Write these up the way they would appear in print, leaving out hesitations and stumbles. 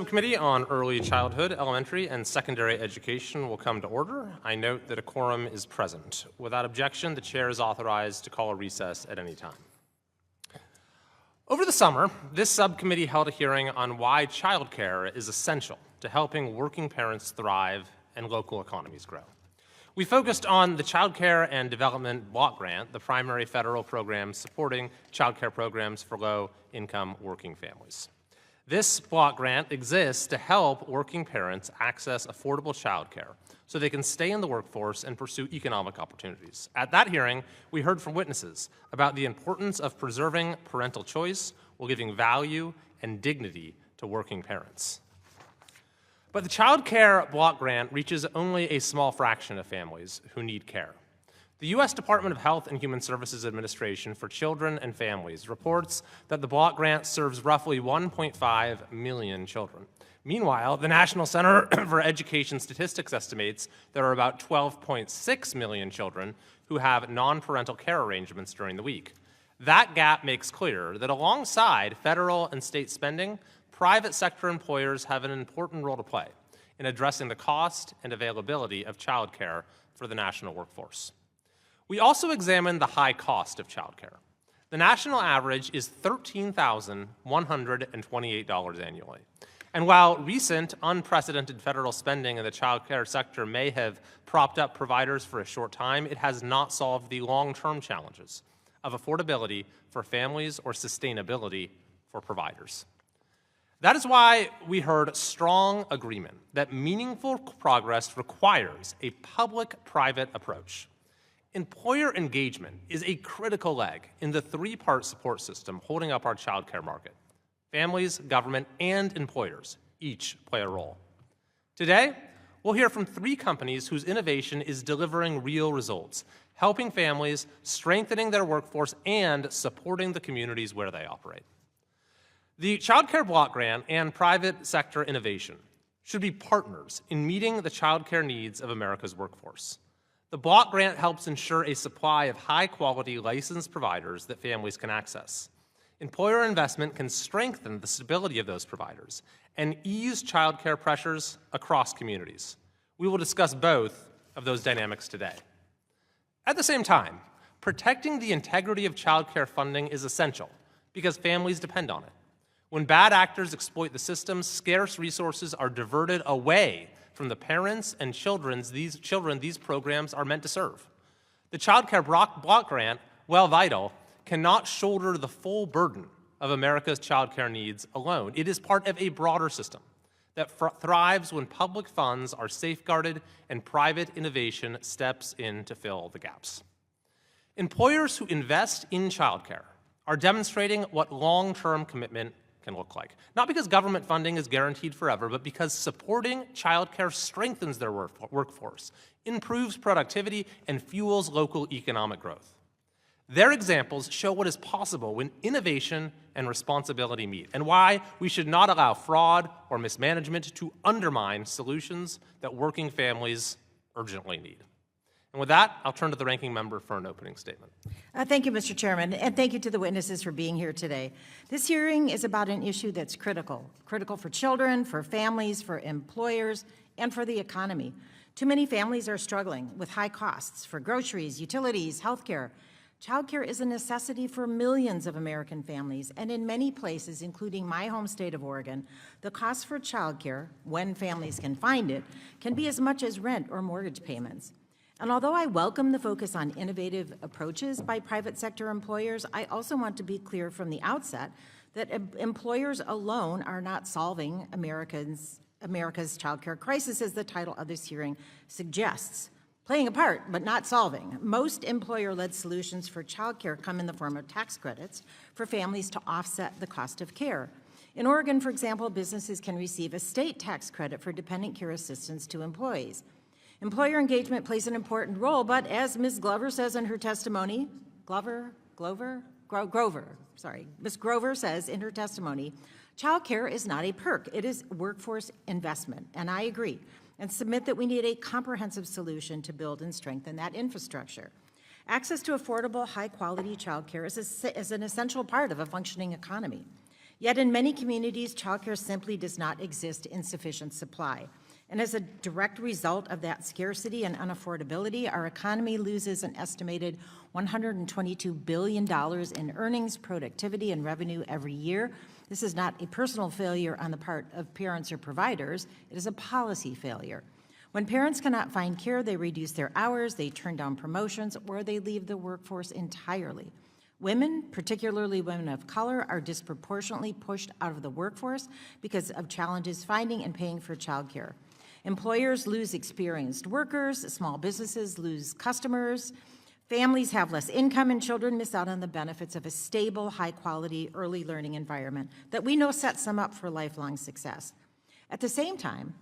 Subcommittee on Early Childhood, Elementary, and Secondary Education will come to order. I note that a quorum is present. Without objection, the chair is authorized to call a recess at any time. Over the summer, this subcommittee held a hearing on why childcare is essential to helping working parents thrive and local economies grow. We focused on the Child Care and Development Block Grant, the primary federal program supporting child care programs for low-income working families. This block grant exists to help working parents access affordable child care so they can stay in the workforce and pursue economic opportunities. At that hearing, we heard from witnesses about the importance of preserving parental choice while giving value and dignity to working parents. But the Child Care Block Grant reaches only a small fraction of families who need care. The U.S. Department of Health and Human Services Administration for Children and Families reports that the block grant serves roughly 1.5 million children. Meanwhile, the National Center for Education Statistics estimates there are about 12.6 million children who have non-parental care arrangements during the week. That gap makes clear that alongside federal and state spending, private sector employers have an important role to play in addressing the cost and availability of childcare for the national workforce. We also examined the high cost of childcare. The national average is $13,128 annually. And while recent unprecedented federal spending in the child care sector may have propped up providers for a short time, it has not solved the long-term challenges of affordability for families or sustainability for providers. That is why we heard strong agreement that meaningful progress requires a public-private approach. Employer engagement is a critical leg in the three-part support system holding up our child care market. Families, government, and employers each play a role. Today, we'll hear from three companies whose innovation is delivering real results, helping families, strengthening their workforce, and supporting the communities where they operate. The Child Care Block Grant and private sector innovation should be partners in meeting the child care needs of America's workforce. The block grant helps ensure a supply of high-quality licensed providers that families can access. Employer investment can strengthen the stability of those providers and ease child care pressures across communities. We will discuss both of those dynamics today. At the same time, protecting the integrity of child care funding is essential because families depend on it. When bad actors exploit the system, scarce resources are diverted away from the parents and children these programs are meant to serve. The Child Care Block Grant, while vital, cannot shoulder the full burden of America's child care needs alone. It is part of a broader system that thrives when public funds are safeguarded and private innovation steps in to fill the gaps. Employers who invest in childcare are demonstrating what long-term commitment can look like. Not because government funding is guaranteed forever, but because supporting childcare strengthens their workforce, improves productivity, and fuels local economic growth. Their examples show what is possible when innovation and responsibility meet, and why we should not allow fraud or mismanagement to undermine solutions that working families urgently need. And with that, I'll turn to the ranking member for an opening statement. Thank you, Mr. Chairman, and thank you to the witnesses for being here today. This hearing is about an issue that's critical for children, for families, for employers, and for the economy. Too many families are struggling with high costs for groceries, utilities, healthcare. Childcare is a necessity for millions of American families, and in many places, including my home state of Oregon, the cost for childcare, when families can find it, can be as much as rent or mortgage payments. And although I welcome the focus on innovative approaches by private sector employers, I also want to be clear from the outset that employers alone are not solving America's childcare crisis, as the title of this hearing suggests. Playing a part, but not solving. Most employer-led solutions for childcare come in the form of tax credits for families to offset the cost of care. In Oregon, for example, businesses can receive a state tax credit for dependent care assistance to employees. Employer engagement plays an important role, but as Ms. Glover says in her testimony, Ms. Grover says in her testimony, childcare is not a perk, it is workforce investment, and I agree, and submit that we need a comprehensive solution to build and strengthen that infrastructure. Access to affordable, high-quality childcare is an essential part of a functioning economy. Yet in many communities, childcare simply does not exist in sufficient supply. And as a direct result of that scarcity and unaffordability, our economy loses an estimated $122 billion in earnings, productivity, and revenue every year. This is not a personal failure on the part of parents or providers. It is a policy failure. When parents cannot find care, they reduce their hours, they turn down promotions, or they leave the workforce entirely. Women, particularly women of color, are disproportionately pushed out of the workforce because of challenges finding and paying for childcare. Employers lose experienced workers, small businesses lose customers, families have less income, and children miss out on the benefits of a stable, high-quality early learning environment that we know sets them up for lifelong success. At the same time,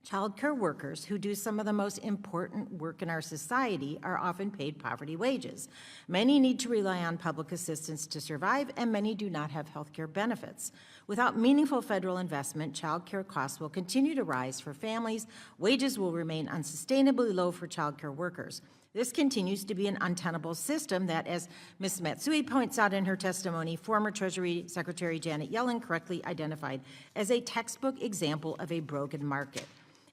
child care workers who do some of the most important work in our society are often paid poverty wages. Many need to rely on public assistance to survive, and many do not have health care benefits. Without meaningful federal investment, child care costs will continue to rise for families. Wages will remain unsustainably low for child care workers. This continues to be an untenable system that, as Ms. Matsui points out in her testimony, former Treasury Secretary Janet Yellen correctly identified as a textbook example of a broken market.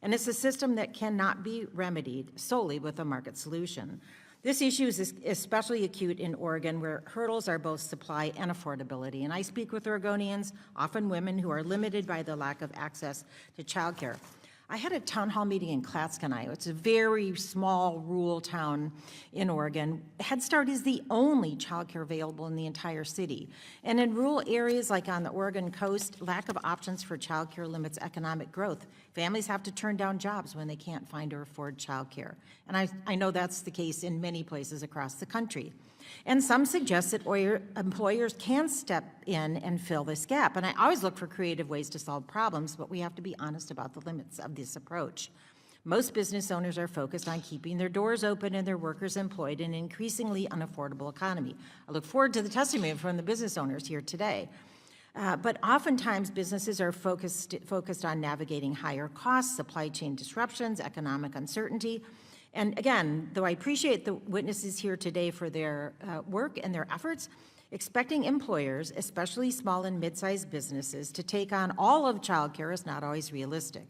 And it's a system that cannot be remedied solely with a market solution. This issue is especially acute in Oregon, where hurdles are both supply and affordability. And I speak with Oregonians, often women, who are limited by the lack of access to childcare. I had a town hall meeting in Clatskanie, Iowa. It's a very small rural town in Oregon. Head Start is the only childcare available in the entire city. And in rural areas like on the Oregon coast, lack of options for childcare limits economic growth. Families have to turn down jobs when they can't find or afford childcare. And I know that's the case in many places across the country. And some suggest that employers can step in and fill this gap. And I always look for creative ways to solve problems, but we have to be honest about the limits of this approach. Most business owners are focused on keeping their doors open and their workers employed in an increasingly unaffordable economy. I look forward to the testimony from the business owners here today. But oftentimes businesses are focused on navigating higher costs, supply chain disruptions, economic uncertainty. And again, though I appreciate the witnesses here today for their work and their efforts, expecting employers, especially small and mid-sized businesses, to take on all of childcare is not always realistic.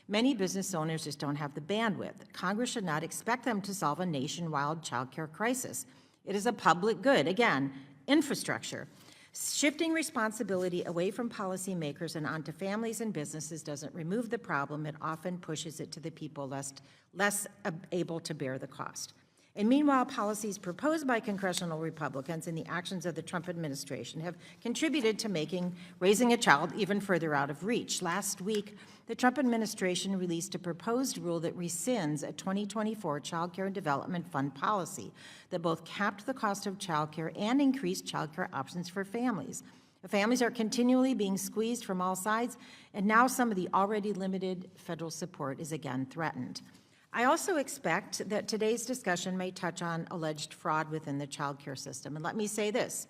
Many business owners just don't have the bandwidth. Congress should not expect them to solve a nationwide childcare crisis. It is a public good. Again, infrastructure. Shifting responsibility away from policymakers and onto families and businesses doesn't remove the problem. It often pushes it to the people less able to bear the cost. And meanwhile, policies proposed by congressional Republicans and the actions of the Trump administration have contributed to making raising a child even further out of reach. Last week, the Trump administration released a proposed rule that rescinds a 2024 Child Care and Development Fund policy that both capped the cost of child care and increased child care options for families. The families are continually being squeezed from all sides, and now some of the already limited federal support is again threatened. I also expect that today's discussion may touch on alleged fraud within the child care system. And let me say this,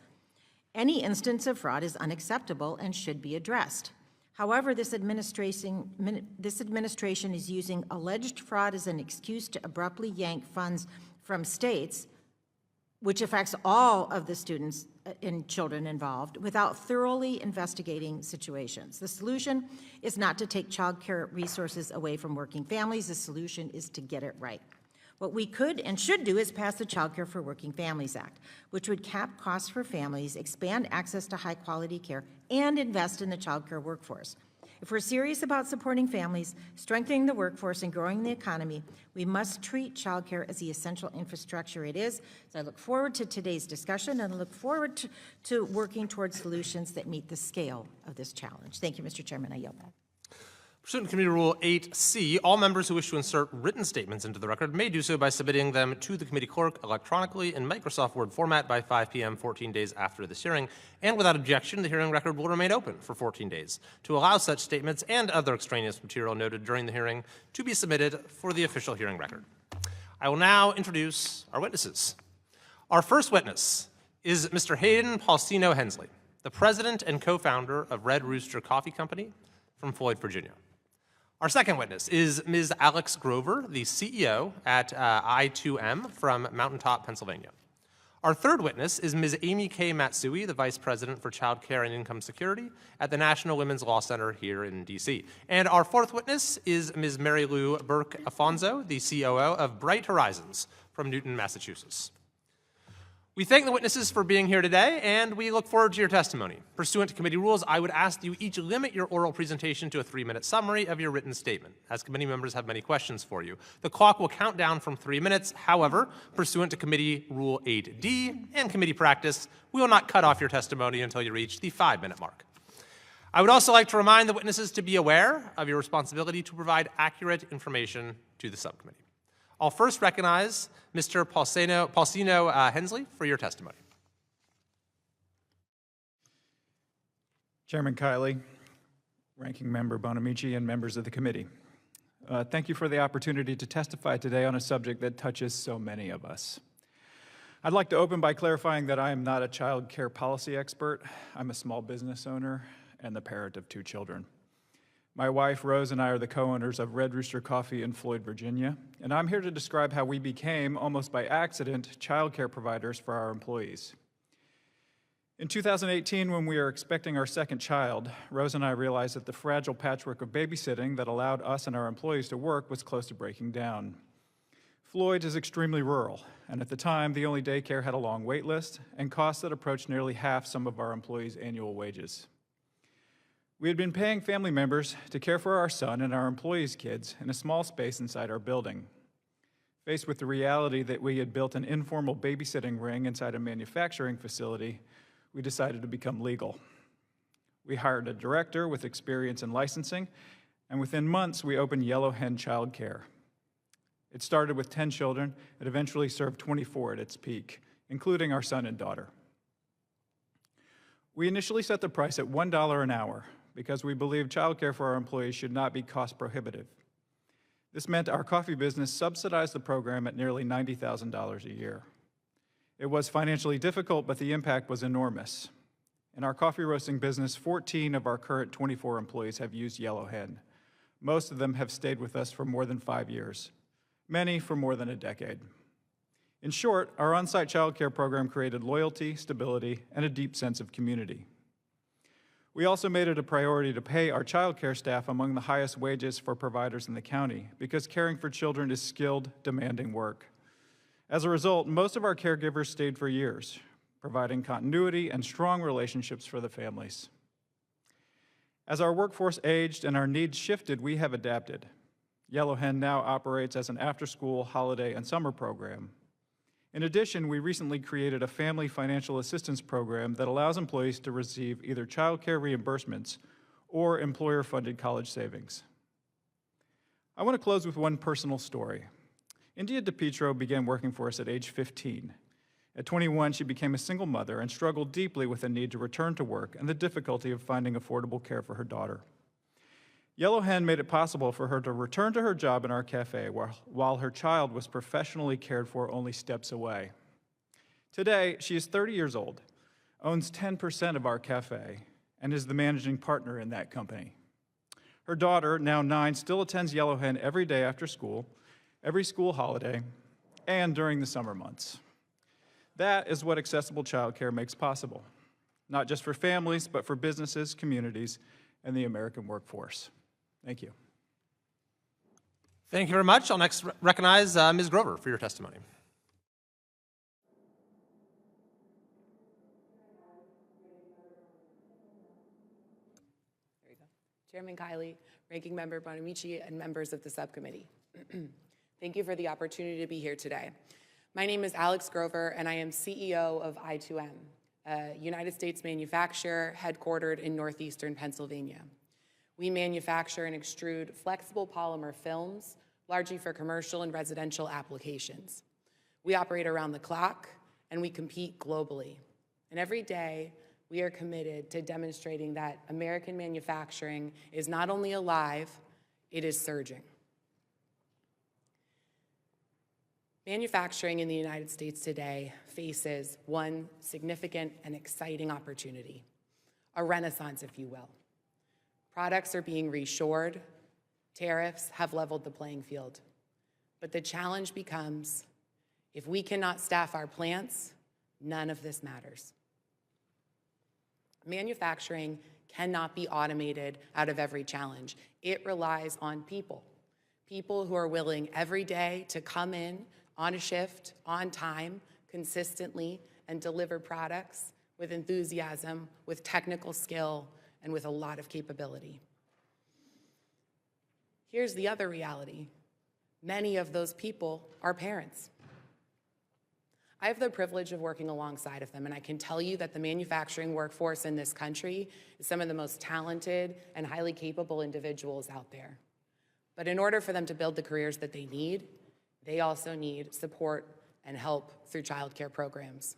any instance of fraud is unacceptable and should be addressed. However, this administration is using alleged fraud as an excuse to abruptly yank funds from states, which affects all of the students and children involved, without thoroughly investigating situations. The solution is not to take child care resources away from working families. The solution is to get it right. What we could and should do is pass the Child Care for Working Families Act, which would cap costs for families, expand access to high-quality care, and invest in the child care workforce. If we're serious about supporting families, strengthening the workforce, and growing the economy, we must treat child care as the essential infrastructure it is. So I look forward to today's discussion and I look forward to working towards solutions that meet the scale of this challenge. Thank you, Mr. Chairman. I yield back. Pursuant to Committee Rule 8C, all members who wish to insert written statements into the record may do so by submitting them to the committee clerk electronically in Microsoft Word format by 5 p.m. 14 days after this hearing, and without objection, the hearing record will remain open for 14 days to allow such statements and other extraneous material noted during the hearing to be submitted for the official hearing record. I will now introduce our witnesses. Our first witness is Mr. Hayden Paulsino Hensley, the president and co-founder of Red Rooster Coffee Company from Floyd, Virginia. Our second witness is Ms. Alex Grover, the CEO at I2M from Mountaintop, Pennsylvania. Our third witness is Ms. Amy K. Matsui, the Vice President for Child Care and Income Security at the National Women's Law Center here in D.C. And our fourth witness is Ms. Mary Lou Burke-Afonso, the COO of Bright Horizons from Newton, Massachusetts. We thank the witnesses for being here today, and we look forward to your testimony. Pursuant to committee rules, I would ask you each limit your oral presentation to a 3-minute summary of your written statement, as committee members have many questions for you. The clock will count down from 3 minutes. However, pursuant to committee rule 8D and committee practice, we will not cut off your testimony until you reach the 5-minute mark. I would also like to remind the witnesses to be aware of your responsibility to provide accurate information to the subcommittee. I'll first recognize Mr. Paulsino Hensley for your testimony. Chairman Kiley, Ranking Member Bonamici, and members of the committee. Thank you for the opportunity to testify today on a subject that touches so many of us. I'd like to open by clarifying that I am not a child care policy expert. I'm a small business owner and the parent of 2 children. My wife, Rose, and I are the co-owners of Red Rooster Coffee in Floyd, Virginia, and I'm here to describe how we became, almost by accident, child care providers for our employees. In 2018, when we were expecting our second child, Rose and I realized that the fragile patchwork of babysitting that allowed us and our employees to work was close to breaking down. Floyd is extremely rural, and at the time, the only daycare had a long wait list and costs that approached nearly half some of our employees' annual wages. We had been paying family members to care for our son and our employees' kids in a small space inside our building. Faced with the reality that we had built an informal babysitting ring inside a manufacturing facility, we decided to become legal. We hired a director with experience in licensing, and within months, we opened Yellow Hen Child Care. It started with 10 children and eventually served 24 at its peak, including our son and daughter. We initially set the price at $1 an hour, because we believed childcare for our employees should not be cost prohibitive. This meant our coffee business subsidized the program at nearly $90,000 a year. It was financially difficult, but the impact was enormous. In our coffee roasting business, 14 of our current 24 employees have used Yellow Hen. Most of them have stayed with us for more than 5 years, many for more than a decade. In short, our on-site childcare program created loyalty, stability, and a deep sense of community. We also made it a priority to pay our child care staff among the highest wages for providers in the county because caring for children is skilled, demanding work. As a result, most of our caregivers stayed for years, providing continuity and strong relationships for the families. As our workforce aged and our needs shifted, we have adapted. Yellow Hen now operates as an after-school, holiday, and summer program. In addition, we recently created a family financial assistance program that allows employees to receive either child care reimbursements or employer-funded college savings. I want to close with one personal story. India DePietro began working for us at age 15. At 21, she became a single mother and struggled deeply with the need to return to work and the difficulty of finding affordable care for her daughter. Yellow Hen made it possible for her to return to her job in our cafe while her child was professionally cared for only steps away. Today, she is 30 years old, owns 10% of our cafe, and is the managing partner in that company. Her daughter, now 9, still attends Yellow Hen every day after school, every school holiday, and during the summer months. That is what accessible childcare makes possible, not just for families, but for businesses, communities, and the American workforce. Thank you. Thank you very much. I'll next recognize Ms. Grover for your testimony. There you go. Chairman Kiley, Ranking Member Bonamici, and members of the subcommittee. Thank you for the opportunity to be here today. My name is Alex Grover, and I am CEO of I2M, a United States manufacturer headquartered in northeastern Pennsylvania. We manufacture and extrude flexible polymer films, largely for commercial and residential applications. We operate around the clock, and we compete globally. And every day, we are committed to demonstrating that American manufacturing is not only alive, it is surging. Manufacturing in the United States today faces one significant and exciting opportunity, a renaissance, if you will. Products are being reshored, tariffs have leveled the playing field. But the challenge becomes, if we cannot staff our plants, none of this matters. Manufacturing cannot be automated out of every challenge. It relies on people. People who are willing every day to come in on a shift, on time, consistently, and deliver products with enthusiasm, with technical skill, and with a lot of capability. Here's the other reality. Many of those people are parents. I have the privilege of working alongside of them, and I can tell you that the manufacturing workforce in this country is some of the most talented and highly capable individuals out there. But in order for them to build the careers that they need, they also need support and help through childcare programs.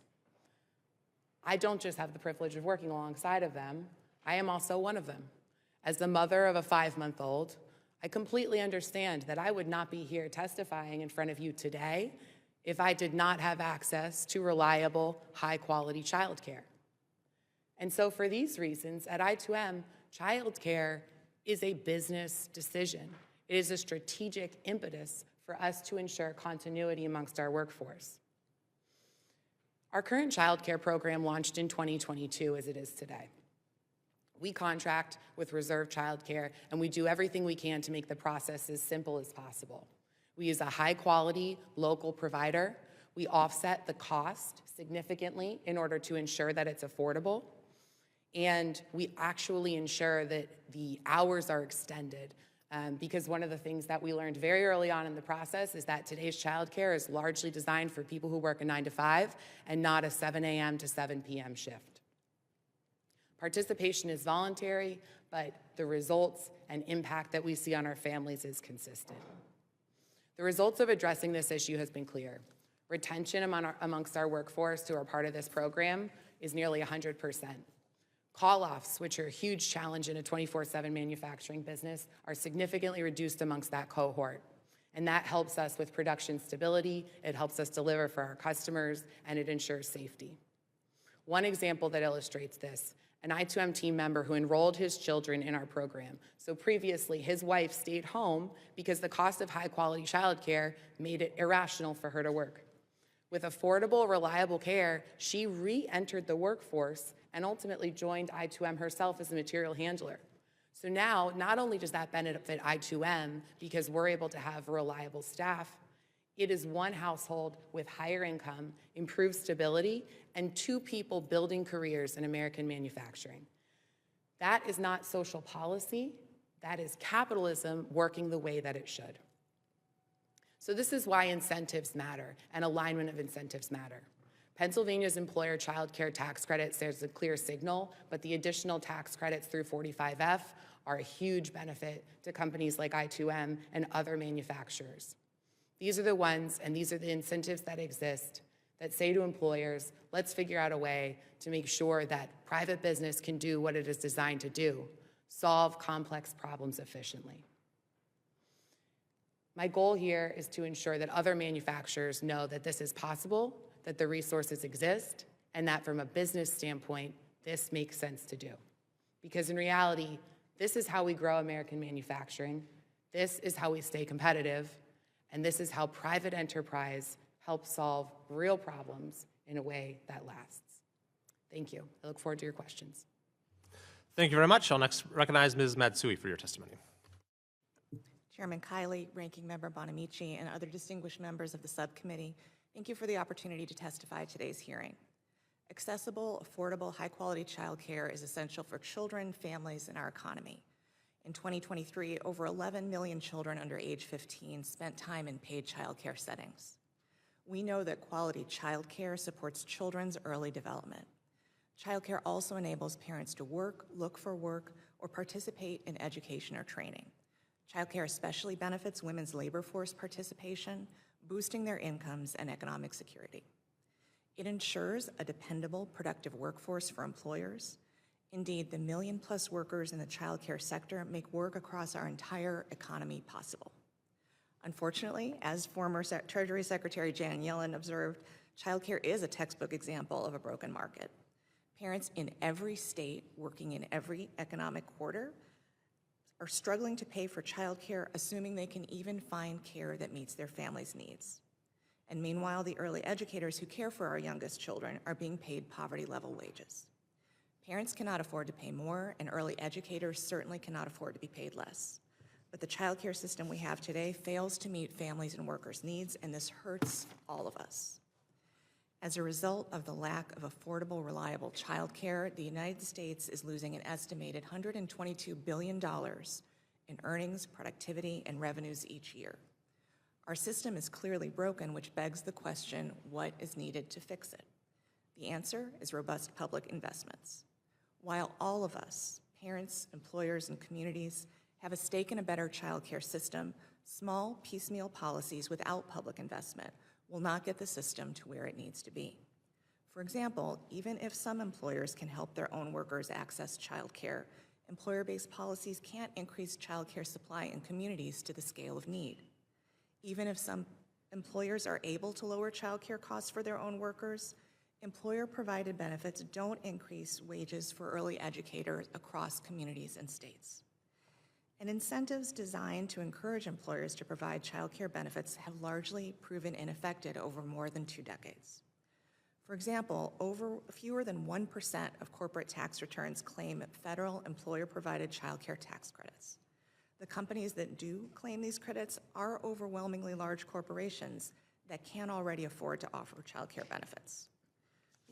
I don't just have the privilege of working alongside of them, I am also one of them. As the mother of a 5-month-old, I completely understand that I would not be here testifying in front of you today if I did not have access to reliable, high-quality childcare. And so for these reasons, at I2M, childcare is a business decision. It is a strategic impetus for us to ensure continuity amongst our workforce. Our current childcare program launched in 2022 as it is today. We contract with Reserve Childcare, and we do everything we can to make the process as simple as possible. We use a high-quality local provider. We offset the cost significantly in order to ensure that it's affordable. And we actually ensure that the hours are extended because one of the things that we learned very early on in the process is that today's childcare is largely designed for people who work a 9 to 5 and not a 7 a.m. to 7 p.m. shift. Participation is voluntary, but the results and impact that we see on our families is consistent. The results of addressing this issue has been clear. Retention amongst our workforce who are part of this program is nearly 100%. Call-offs, which are a huge challenge in a 24/7 manufacturing business, are significantly reduced amongst that cohort. And that helps us with production stability, it helps us deliver for our customers, and it ensures safety. One example that illustrates this, an I2M team member who enrolled his children in our program. So previously, his wife stayed home because the cost of high-quality childcare made it irrational for her to work. With affordable, reliable care, she re-entered the workforce and ultimately joined I2M herself as a material handler. So now, not only does that benefit I2M because we're able to have reliable staff, it is one household with higher income, improved stability, and 2 people building careers in American manufacturing. That is not social policy, that is capitalism working the way that it should. So this is why incentives matter and alignment of incentives matter. Pennsylvania's employer child care tax credit sends a clear signal, but the additional tax credits through 45F are a huge benefit to companies like I2M and other manufacturers. These are the ones, and these are the incentives that exist that say to employers, let's figure out a way to make sure that private business can do what it is designed to do, solve complex problems efficiently. My goal here is to ensure that other manufacturers know that this is possible, that the resources exist, and that from a business standpoint, this makes sense to do. Because in reality, this is how we grow American manufacturing, this is how we stay competitive, and this is how private enterprise helps solve real problems in a way that lasts. Thank you. I look forward to your questions. Thank you very much. I'll next recognize Ms. Matsui for your testimony. Chairman Kiley, Ranking Member Bonamici, and other distinguished members of the subcommittee, thank you for the opportunity to testify at today's hearing. Accessible, affordable, high-quality childcare is essential for children, families, and our economy. In 2023, over 11 million children under age 15 spent time in paid childcare settings. We know that quality childcare supports children's early development. Childcare also enables parents to work, look for work, or participate in education or training. Childcare especially benefits women's labor force participation, boosting their incomes and economic security. It ensures a dependable, productive workforce for employers. Indeed, the million-plus workers in the childcare sector make work across our entire economy possible. Unfortunately, as former Treasury Secretary Janet Yellen observed, childcare is a textbook example of a broken market. Parents in every state working in every economic quarter are struggling to pay for childcare, assuming they can even find care that meets their family's needs. And meanwhile, the early educators who care for our youngest children are being paid poverty-level wages. Parents cannot afford to pay more, and early educators certainly cannot afford to be paid less. But the childcare system we have today fails to meet families and workers' needs, and this hurts all of us. As a result of the lack of affordable, reliable childcare, the United States is losing an estimated $122 billion in earnings, productivity, and revenues each year. Our system is clearly broken, which begs the question, what is needed to fix it? The answer is robust public investments. While all of us, parents, employers, and communities, have a stake in a better childcare system, small, piecemeal policies without public investment will not get the system to where it needs to be. For example, even if some employers can help their own workers access childcare, employer-based policies can't increase childcare supply in communities to the scale of need. Even if some employers are able to lower childcare costs for their own workers, employer-provided benefits don't increase wages for early educators across communities and states. And incentives designed to encourage employers to provide childcare benefits have largely proven ineffective over more than 2 decades. For example, fewer than 1% of corporate tax returns claim federal employer-provided childcare tax credits. The companies that do claim these credits are overwhelmingly large corporations that can already afford to offer childcare benefits.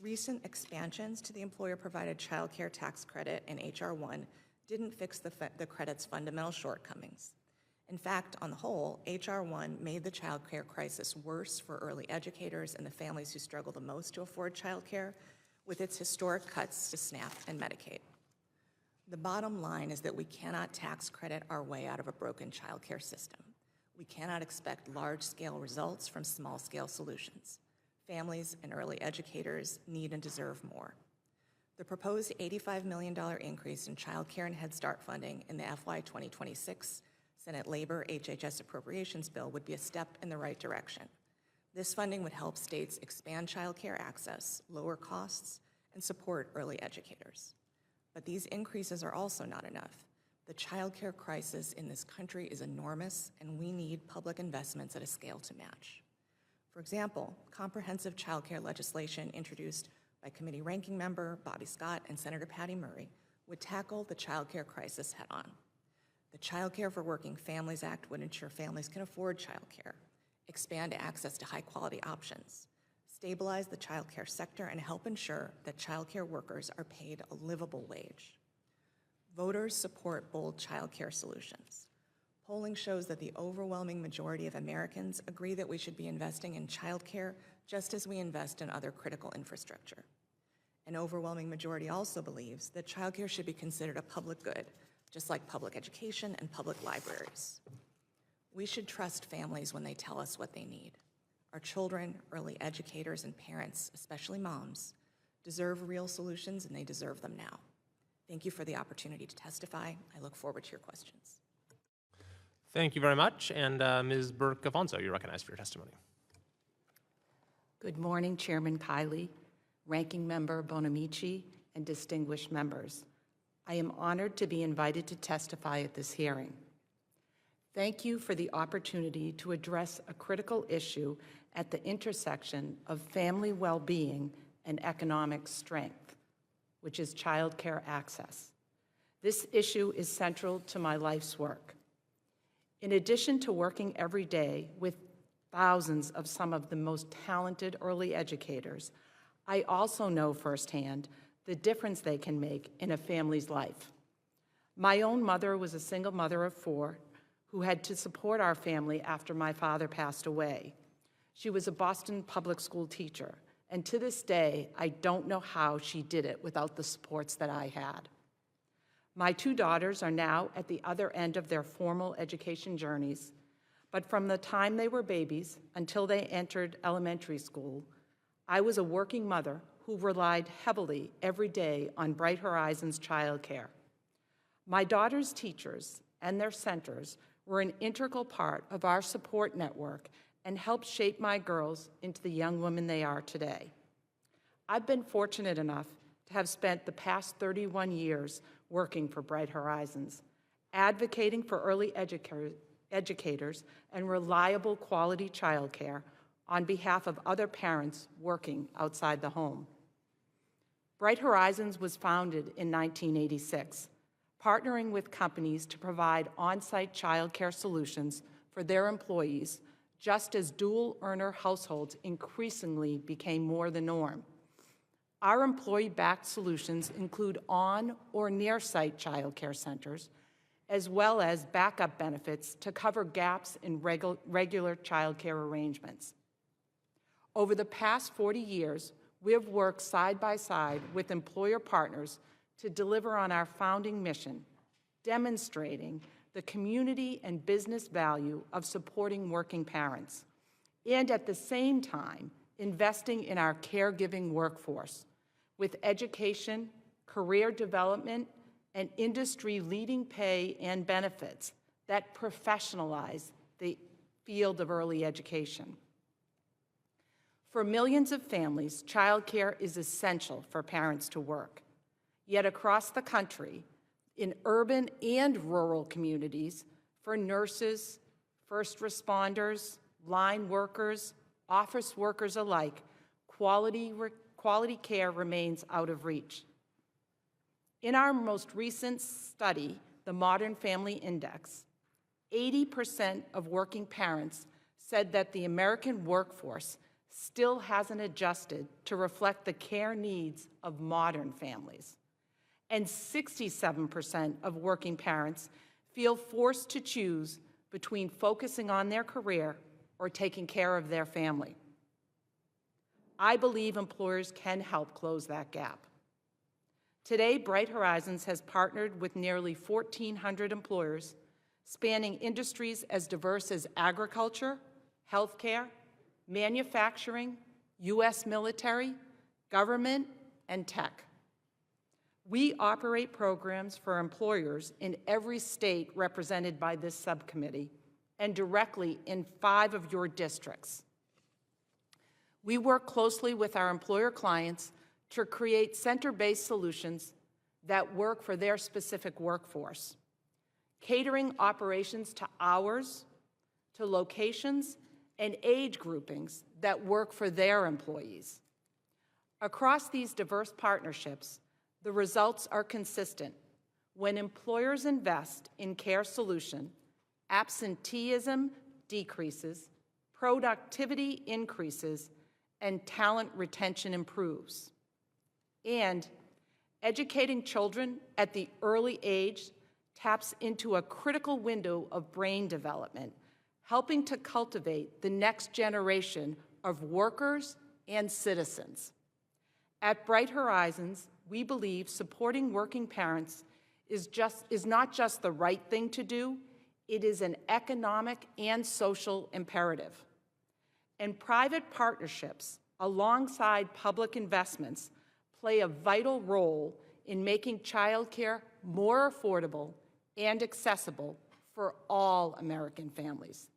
Recent expansions to the employer-provided childcare tax credit in H.R. 1 didn't fix the credit's fundamental shortcomings. In fact, on the whole, H.R. 1 made the childcare crisis worse for early educators and the families who struggle the most to afford childcare, with its historic cuts to SNAP and Medicaid. The bottom line is that we cannot tax credit our way out of a broken childcare system. We cannot expect large-scale results from small-scale solutions. Families and early educators need and deserve more. The proposed $85 million increase in child care and Head Start funding in the FY 2026 Senate Labor HHS Appropriations Bill would be a step in the right direction. This funding would help states expand child care access, lower costs, and support early educators. But these increases are also not enough. The child care crisis in this country is enormous, and we need public investments at a scale to match. For example, comprehensive child care legislation introduced by committee ranking member Bobby Scott and Senator Patty Murray would tackle the child care crisis head-on. The Child Care for Working Families Act would ensure families can afford child care, expand access to high-quality options, stabilize the child care sector, and help ensure that child care workers are paid a livable wage. Voters support bold child care solutions. Polling shows that the overwhelming majority of Americans agree that we should be investing in child care just as we invest in other critical infrastructure. An overwhelming majority also believes that child care should be considered a public good, just like public education and public libraries. We should trust families when they tell us what they need. Our children, early educators, and parents, especially moms, deserve real solutions, and they deserve them now. Thank you for the opportunity to testify. I look forward to your questions. Thank you very much. And Ms. Burke-Afonso, you're recognized for your testimony. Good morning, Chairman Kiley, Ranking Member Bonamici, and distinguished members. I am honored to be invited to testify at this hearing. Thank you for the opportunity to address a critical issue at the intersection of family well-being and economic strength, which is child care access. This issue is central to my life's work. In addition to working every day with thousands of some of the most talented early educators, I also know firsthand the difference they can make in a family's life. My own mother was a single mother of 4 who had to support our family after my father passed away. She was a Boston public school teacher, and to this day, I don't know how she did it without the supports that I had. My 2 daughters are now at the other end of their formal education journeys, but from the time they were babies until they entered elementary school, I was a working mother who relied heavily every day on Bright Horizons childcare. My daughters' teachers and their centers were an integral part of our support network and helped shape my girls into the young women they are today. I've been fortunate enough to have spent the past 31 years working for Bright Horizons, advocating for early educators and reliable quality childcare on behalf of other parents working outside the home. Bright Horizons was founded in 1986, partnering with companies to provide on-site childcare solutions for their employees, just as dual-earner households increasingly became more the norm. Our employee-backed solutions include on or near-site childcare centers, as well as backup benefits to cover gaps in regular childcare arrangements. Over the past 40 years, we have worked side by side with employer partners to deliver on our founding mission, demonstrating the community and business value of supporting working parents, and at the same time, investing in our caregiving workforce with education, career development, and industry-leading pay and benefits that professionalize the field of early education. For millions of families, childcare is essential for parents to work. Yet across the country, in urban and rural communities, for nurses, first responders, line workers, office workers alike, quality care remains out of reach. In our most recent study, the Modern Family Index, 80% of working parents said that the American workforce still hasn't adjusted to reflect the care needs of modern families. And 67% of working parents feel forced to choose between focusing on their career or taking care of their family. I believe employers can help close that gap. Today, Bright Horizons has partnered with nearly 1,400 employers spanning industries as diverse as agriculture, healthcare, manufacturing, U.S. military, government, and tech. We operate programs for employers in every state represented by this subcommittee and directly in 5 of your districts. We work closely with our employer clients to create center-based solutions that work for their specific workforce, catering operations to hours, to locations, and age groupings that work for their employees. Across these diverse partnerships, the results are consistent. When employers invest in care solution, absenteeism decreases, productivity increases, and talent retention improves. And educating children at the early age taps into a critical window of brain development, helping to cultivate the next generation of workers and citizens. At Bright Horizons, we believe supporting working parents is not just the right thing to do, it is an economic and social imperative. And private partnerships, alongside public investments, play a vital role in making childcare more affordable and accessible for all American families.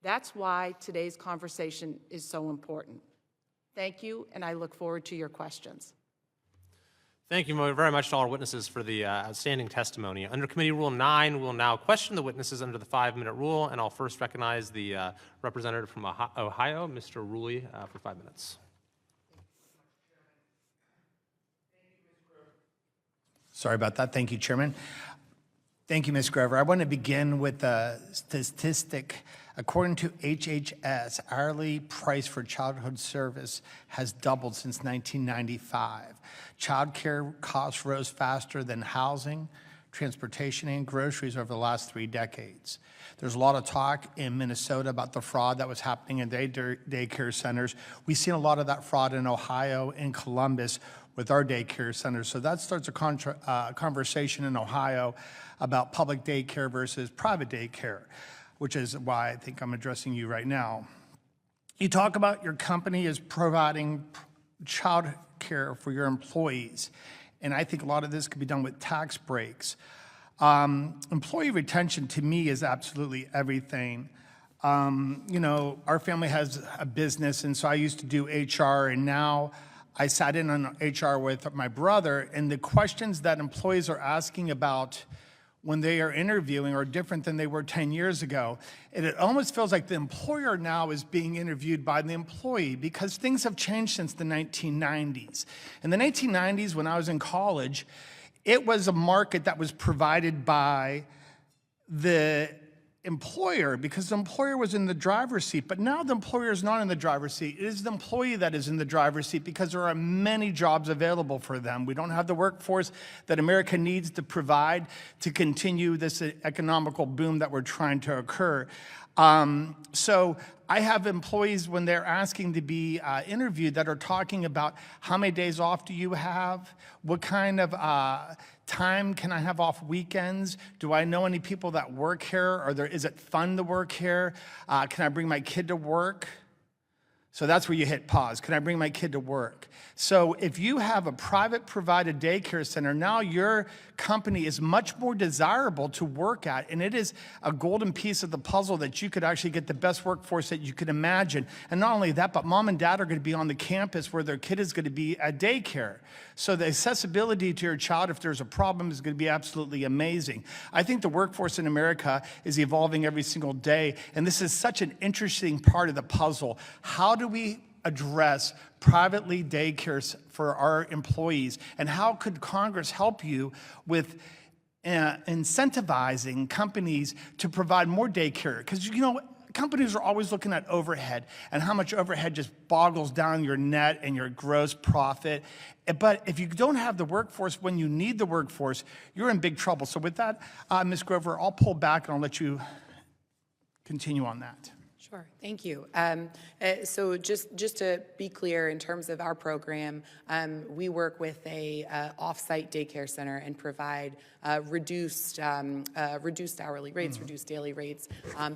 That's why today's conversation is so important. Thank you, and I look forward to your questions. Thank you very much to all our witnesses for the outstanding testimony. Under Committee Rule 9, we'll now question the witnesses under the 5-minute rule, and I'll first recognize the representative from Ohio, Mr. Ruley, for 5 minutes. Sorry about that. Thank you, Chairman. Thank you, Ms. Grover. I want to begin with a statistic. According to HHS, hourly price for childhood service has doubled since 1995. Child care costs rose faster than housing, transportation, and groceries over the last 3 decades. There's a lot of talk in Minnesota about the fraud that was happening in daycare centers. We've seen a lot of that fraud in Ohio and Columbus with our daycare centers. So that starts a conversation in Ohio about public daycare versus private daycare, which is why I think I'm addressing you right now. You talk about your company is providing child care for your employees, and I think a lot of this could be done with tax breaks. Employee retention to me is absolutely everything. You know, our family has a business, and so I used to do HR, and now I sat in on HR with my brother, and the questions that employees are asking about when they are interviewing are different than they were 10 years ago. And it almost feels like the employer now is being interviewed by the employee because things have changed since the 1990s. In the 1990s, when I was in college, it was a market that was provided by the employer because the employer was in the driver's seat. But now the employer is not in the driver's seat. It is the employee that is in the driver's seat because there are many jobs available for them. We don't have the workforce that America needs to provide to continue this economical boom that we're trying to occur. So I have employees when they're asking to be interviewed that are talking about how many days off do you have? What kind of time can I have off weekends? Do I know any people that work here? Is it fun to work here? Can I bring my kid to work? So that's where you hit pause. Can I bring my kid to work? So if you have a private provided daycare center, now your company is much more desirable to work at, and it is a golden piece of the puzzle that you could actually get the best workforce that you could imagine. And not only that, but mom and dad are going to be on the campus where their kid is going to be at daycare. So the accessibility to your child, if there's a problem, is going to be absolutely amazing. I think the workforce in America is evolving every single day, and this is such an interesting part of the puzzle. How do we address privately daycares for our employees, and how could Congress help you with incentivizing companies to provide more daycare? Because, you know, companies are always looking at overhead and how much overhead just boggles down your net and your gross profit. But if you don't have the workforce when you need the workforce, you're in big trouble. So with that, Ms. Grover, I'll pull back and I'll let you continue on that. Sure, thank you. So just to be clear, in terms of our program, we work with a off-site daycare center and provide reduced hourly rates, reduced daily rates.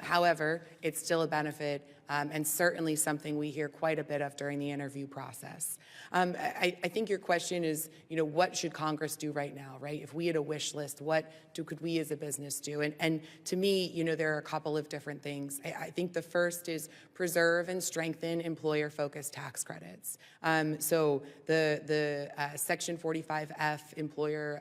However, it's still a benefit and certainly something we hear quite a bit of during the interview process. I think your question is, you know, what should Congress do right now, right? If we had a wish list, what could we as a business do? And to me, you know, there are a couple of different things. I think the first is preserve and strengthen employer-focused tax credits. So the Section 45F employer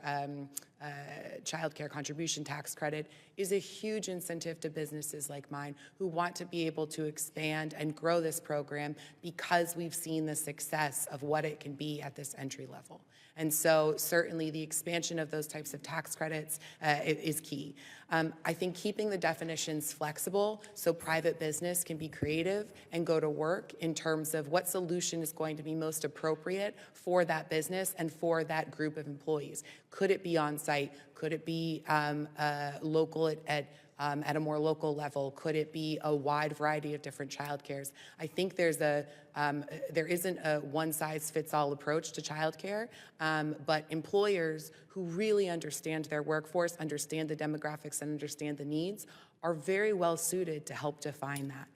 child care contribution tax credit is a huge incentive to businesses like mine who want to be able to expand and grow this program because we've seen the success of what it can be at this entry level. And so certainly the expansion of those types of tax credits is key. I think keeping the definitions flexible so private business can be creative and go to work in terms of what solution is going to be most appropriate for that business and for that group of employees. Could it be on site? Could it be local at a more local level? Could it be a wide variety of different childcares? I think there isn't a one-size-fits-all approach to childcare, but employers who really understand their workforce, understand the demographics, and understand the needs are very well suited to help define that.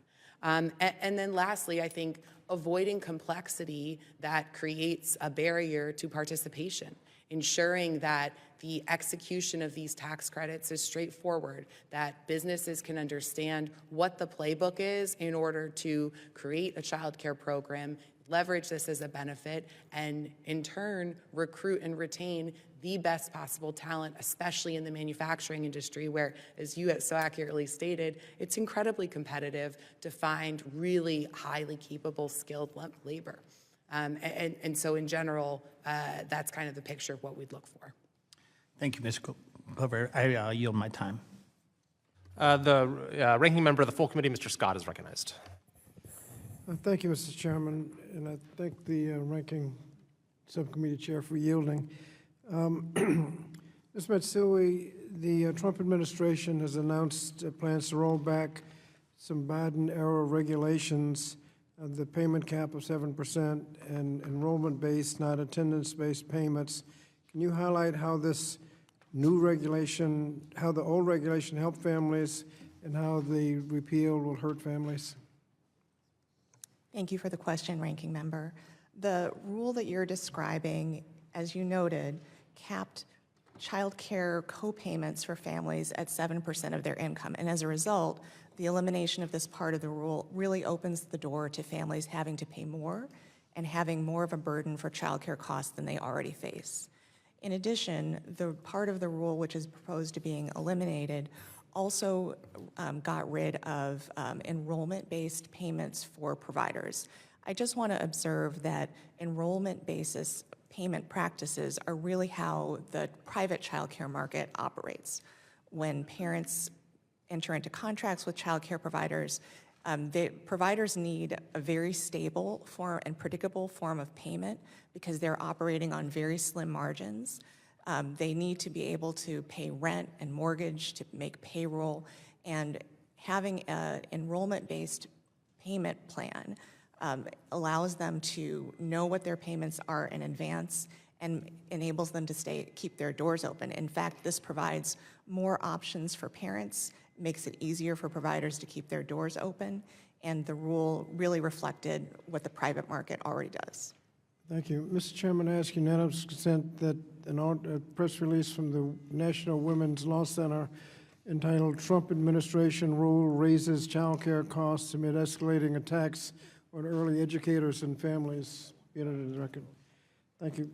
And then lastly, I think avoiding complexity that creates a barrier to participation, ensuring that the execution of these tax credits is straightforward, that businesses can understand what the playbook is in order to create a child care program, leverage this as a benefit, and in turn recruit and retain the best possible talent, especially in the manufacturing industry where, as you so accurately stated, it's incredibly competitive to find really highly capable, skilled labor. And so in general, that's kind of the picture of what we'd look for. Thank you, Ms. Glover. I yield my time. The ranking member of the full committee, Mr. Scott, is recognized. Thank you, Mr. Chairman, and I thank the ranking subcommittee chair for yielding. Ms. Matsui, the Trump administration has announced plans to roll back some Biden-era regulations, the payment cap of 7% and enrollment-based, not attendance-based payments. Can you highlight how this new regulation, how the old regulation helped families and how the repeal will hurt families? Thank you for the question, Ranking Member. The rule that you're describing, as you noted, capped child care co-payments for families at 7% of their income. And as a result, the elimination of this part of the rule really opens the door to families having to pay more and having more of a burden for child care costs than they already face. In addition, the part of the rule which is proposed to being eliminated also got rid of enrollment-based payments for providers. I just want to observe that enrollment-basis payment practices are really how the private childcare market operates. When parents enter into contracts with childcare providers, the providers need a very stable form and predictable form of payment because they're operating on very slim margins. They need to be able to pay rent and mortgage, to make payroll, and having an enrollment-based payment plan allows them to know what their payments are in advance and enables them to keep their doors open. In fact, this provides more options for parents, makes it easier for providers to keep their doors open, and the rule really reflected what the private market already does. Thank you. Mr. Chairman, I ask unanimous consent that a press release from the National Women's Law Center entitled "Trump Administration Rule Raises Child Care Costs Amid Escalating Attacks on Early Educators and Families" be entered in the record. Thank you.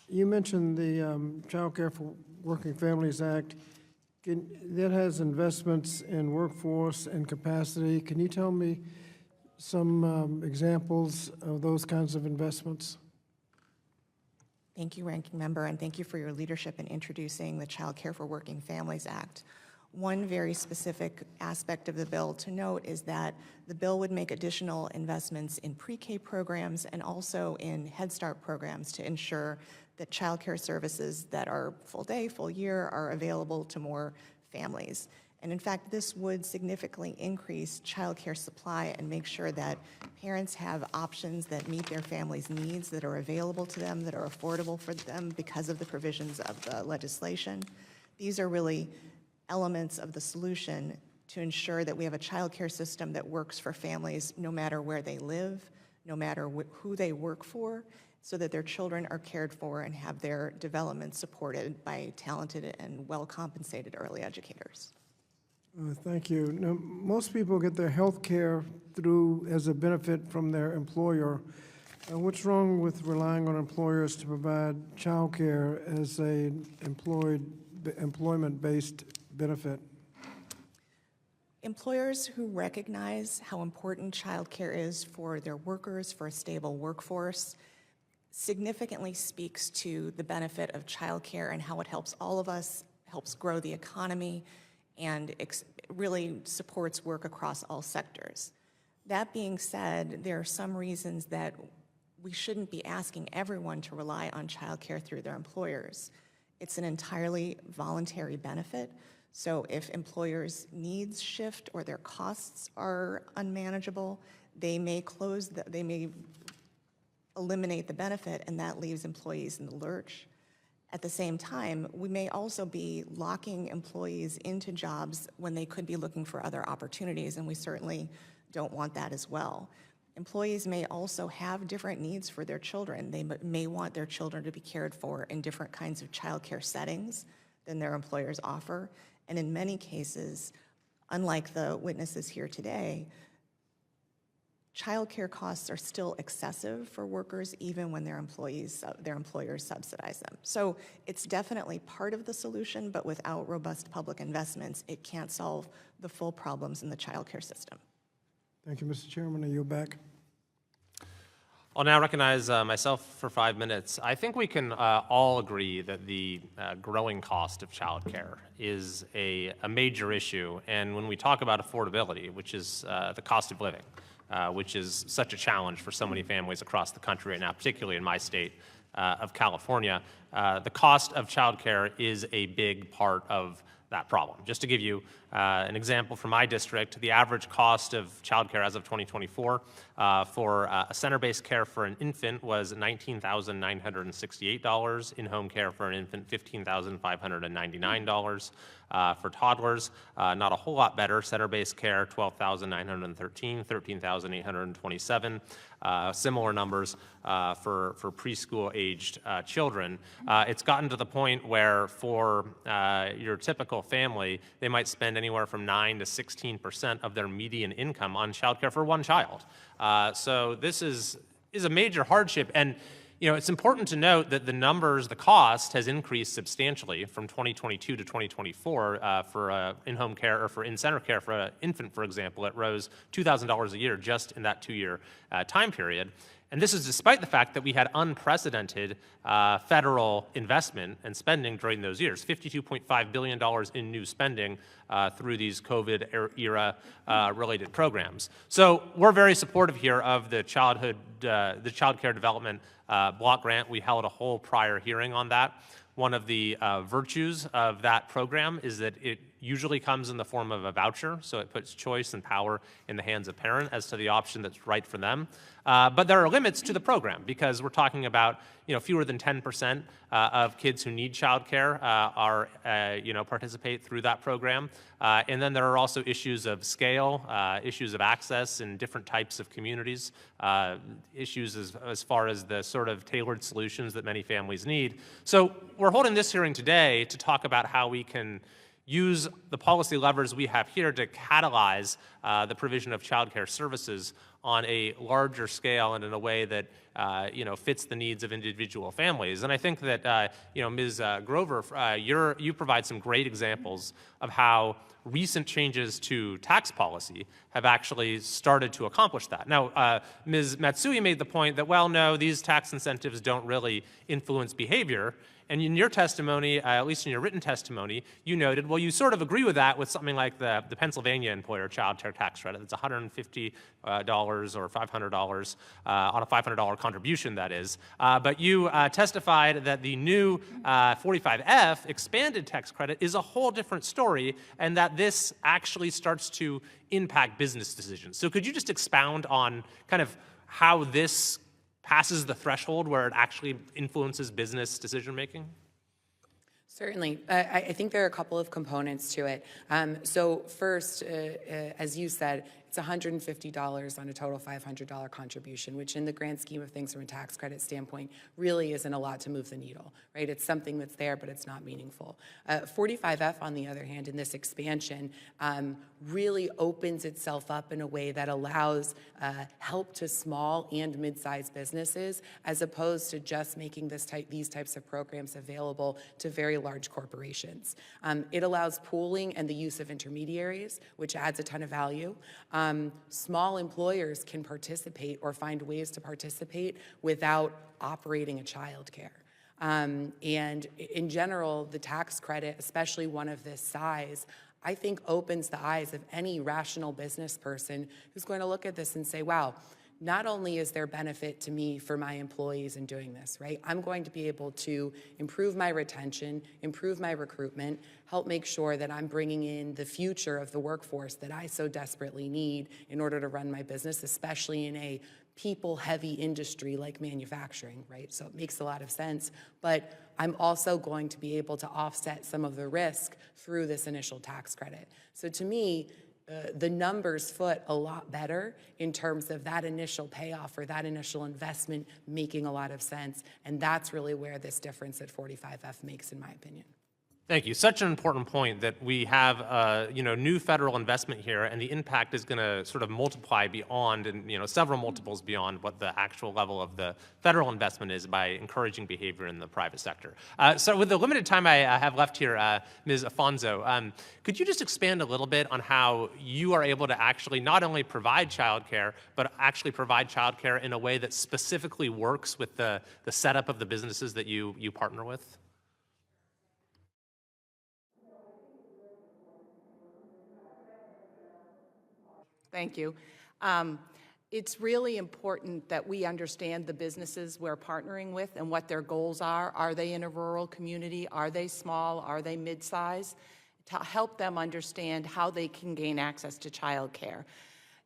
You mentioned the Child Care for Working Families Act. That has investments in workforce and capacity. Can you tell me some examples of those kinds of investments? Thank you, Ranking Member, and thank you for your leadership in introducing the Child Care for Working Families Act. One very specific aspect of the bill to note is that the bill would make additional investments in pre-K programs and also in Head Start programs to ensure that child care services that are full day, full year are available to more families. And in fact, this would significantly increase child care supply and make sure that parents have options that meet their family's needs, that are available to them, that are affordable for them because of the provisions of the legislation. These are really elements of the solution to ensure that we have a child care system that works for families no matter where they live, no matter who they work for, so that their children are cared for and have their development supported by talented and well-compensated early educators. Thank you. Now, most people get their health care as a benefit from their employer. What's wrong with relying on employers to provide child care as an employment-based benefit? Employers who recognize how important child care is for their workers, for a stable workforce, significantly speaks to the benefit of child care and how it helps all of us, helps grow the economy, and really supports work across all sectors. That being said, there are some reasons that we shouldn't be asking everyone to rely on child care through their employers. It's an entirely voluntary benefit, so if employers' needs shift or their costs are unmanageable, they may eliminate the benefit, and that leaves employees in the lurch. At the same time, we may also be locking employees into jobs when they could be looking for other opportunities, and we certainly don't want that as well. Employees may also have different needs for their children. They may want their children to be cared for in different kinds of childcare settings than their employers offer. And in many cases, unlike the witnesses here today, childcare costs are still excessive for workers even when their employers subsidize them. So it's definitely part of the solution, but without robust public investments, it can't solve the full problems in the childcare system. Thank you, Mr. Chairman. I yield back. I'll now recognize myself for 5 minutes. I think we can all agree that the growing cost of childcare is a major issue. And when we talk about affordability, which is the cost of living, which is such a challenge for so many families across the country right now, particularly in my state of California, the cost of childcare is a big part of that problem. Just to give you an example from my district, the average cost of childcare as of 2024 for a center-based care for an infant was $19,968. In-home care for an infant, $15,599. For toddlers, not a whole lot better. Center-based care, $12,913, $13,827. Similar numbers for preschool-aged children. It's gotten to the point where for your typical family, they might spend anywhere from 9 to 16% of their median income on childcare for one child. So this is a major hardship. And it's important to note that the cost has increased substantially from 2022 to 2024 for in-home care or for in-center care for an infant, for example. It rose $2,000 a year just in that 2-year time period. And this is despite the fact that we had unprecedented federal investment and spending during those years, $52.5 billion in new spending through these COVID-era related programs. So we're very supportive here of the Child Care Development Block Grant. We held a whole prior hearing on that. One of the virtues of that program is that it usually comes in the form of a voucher, so it puts choice and power in the hands of parents as to the option that's right for them. But there are limits to the program because we're talking about fewer than 10% of kids who need childcare participate through that program. And then there are also issues of scale, issues of access in different types of communities, issues as far as the sort of tailored solutions that many families need. So we're holding this hearing today to talk about how we can use the policy levers we have here to catalyze the provision of child care services on a larger scale and in a way that fits the needs of individual families. And I think that Ms. Grover, you provide some great examples of how recent changes to tax policy have actually started to accomplish that. Now, Ms. Matsui made the point that, well, no, these tax incentives don't really influence behavior. And in your testimony, at least in your written testimony, you noted, well, you sort of agree with that with something like the Pennsylvania employer child care tax credit. It's $150 or $500 on a $500 contribution, that is. But you testified that the new 45F expanded tax credit is a whole different story, and that this actually starts to impact business decisions. So could you just expound on kind of how this passes the threshold where it actually influences business decision-making? Certainly. I think there are a couple of components to it. So first, as you said, it's $150 on a total $500 contribution, which in the grand scheme of things from a tax credit standpoint really isn't a lot to move the needle, right? It's something that's there, but it's not meaningful. 45F, on the other hand, in this expansion, really opens itself up in a way that allows help to small and mid-sized businesses, as opposed to just making these types of programs available to very large corporations. It allows pooling and the use of intermediaries, which adds a ton of value. Small employers can participate or find ways to participate without operating a child care. And in general, the tax credit, especially one of this size, I think opens the eyes of any rational business person who's going to look at this and say, wow, not only is there benefit to me for my employees in doing this, right? I'm going to be able to improve my retention, improve my recruitment, help make sure that I'm bringing in the future of the workforce that I so desperately need in order to run my business, especially in a people-heavy industry like manufacturing, right? So it makes a lot of sense. But I'm also going to be able to offset some of the risk through this initial tax credit. So to me, the numbers foot a lot better in terms of that initial payoff or that initial investment making a lot of sense. And that's really where this difference at 45F makes, in my opinion. Thank you. Such an important point that we have, new federal investment here, and the impact is going to sort of multiply beyond, and several multiples beyond what the actual level of the federal investment is by encouraging behavior in the private sector. So, with the limited time I have left here, Ms. Afonso, could you just expand a little bit on how you are able to actually not only provide childcare, but actually provide childcare in a way that specifically works with the setup of the businesses that you partner with? Thank you. It's really important that we understand the businesses we're partnering with and what their goals are. Are they in a rural community? Are they small? Are they mid-size? To help them understand how they can gain access to childcare.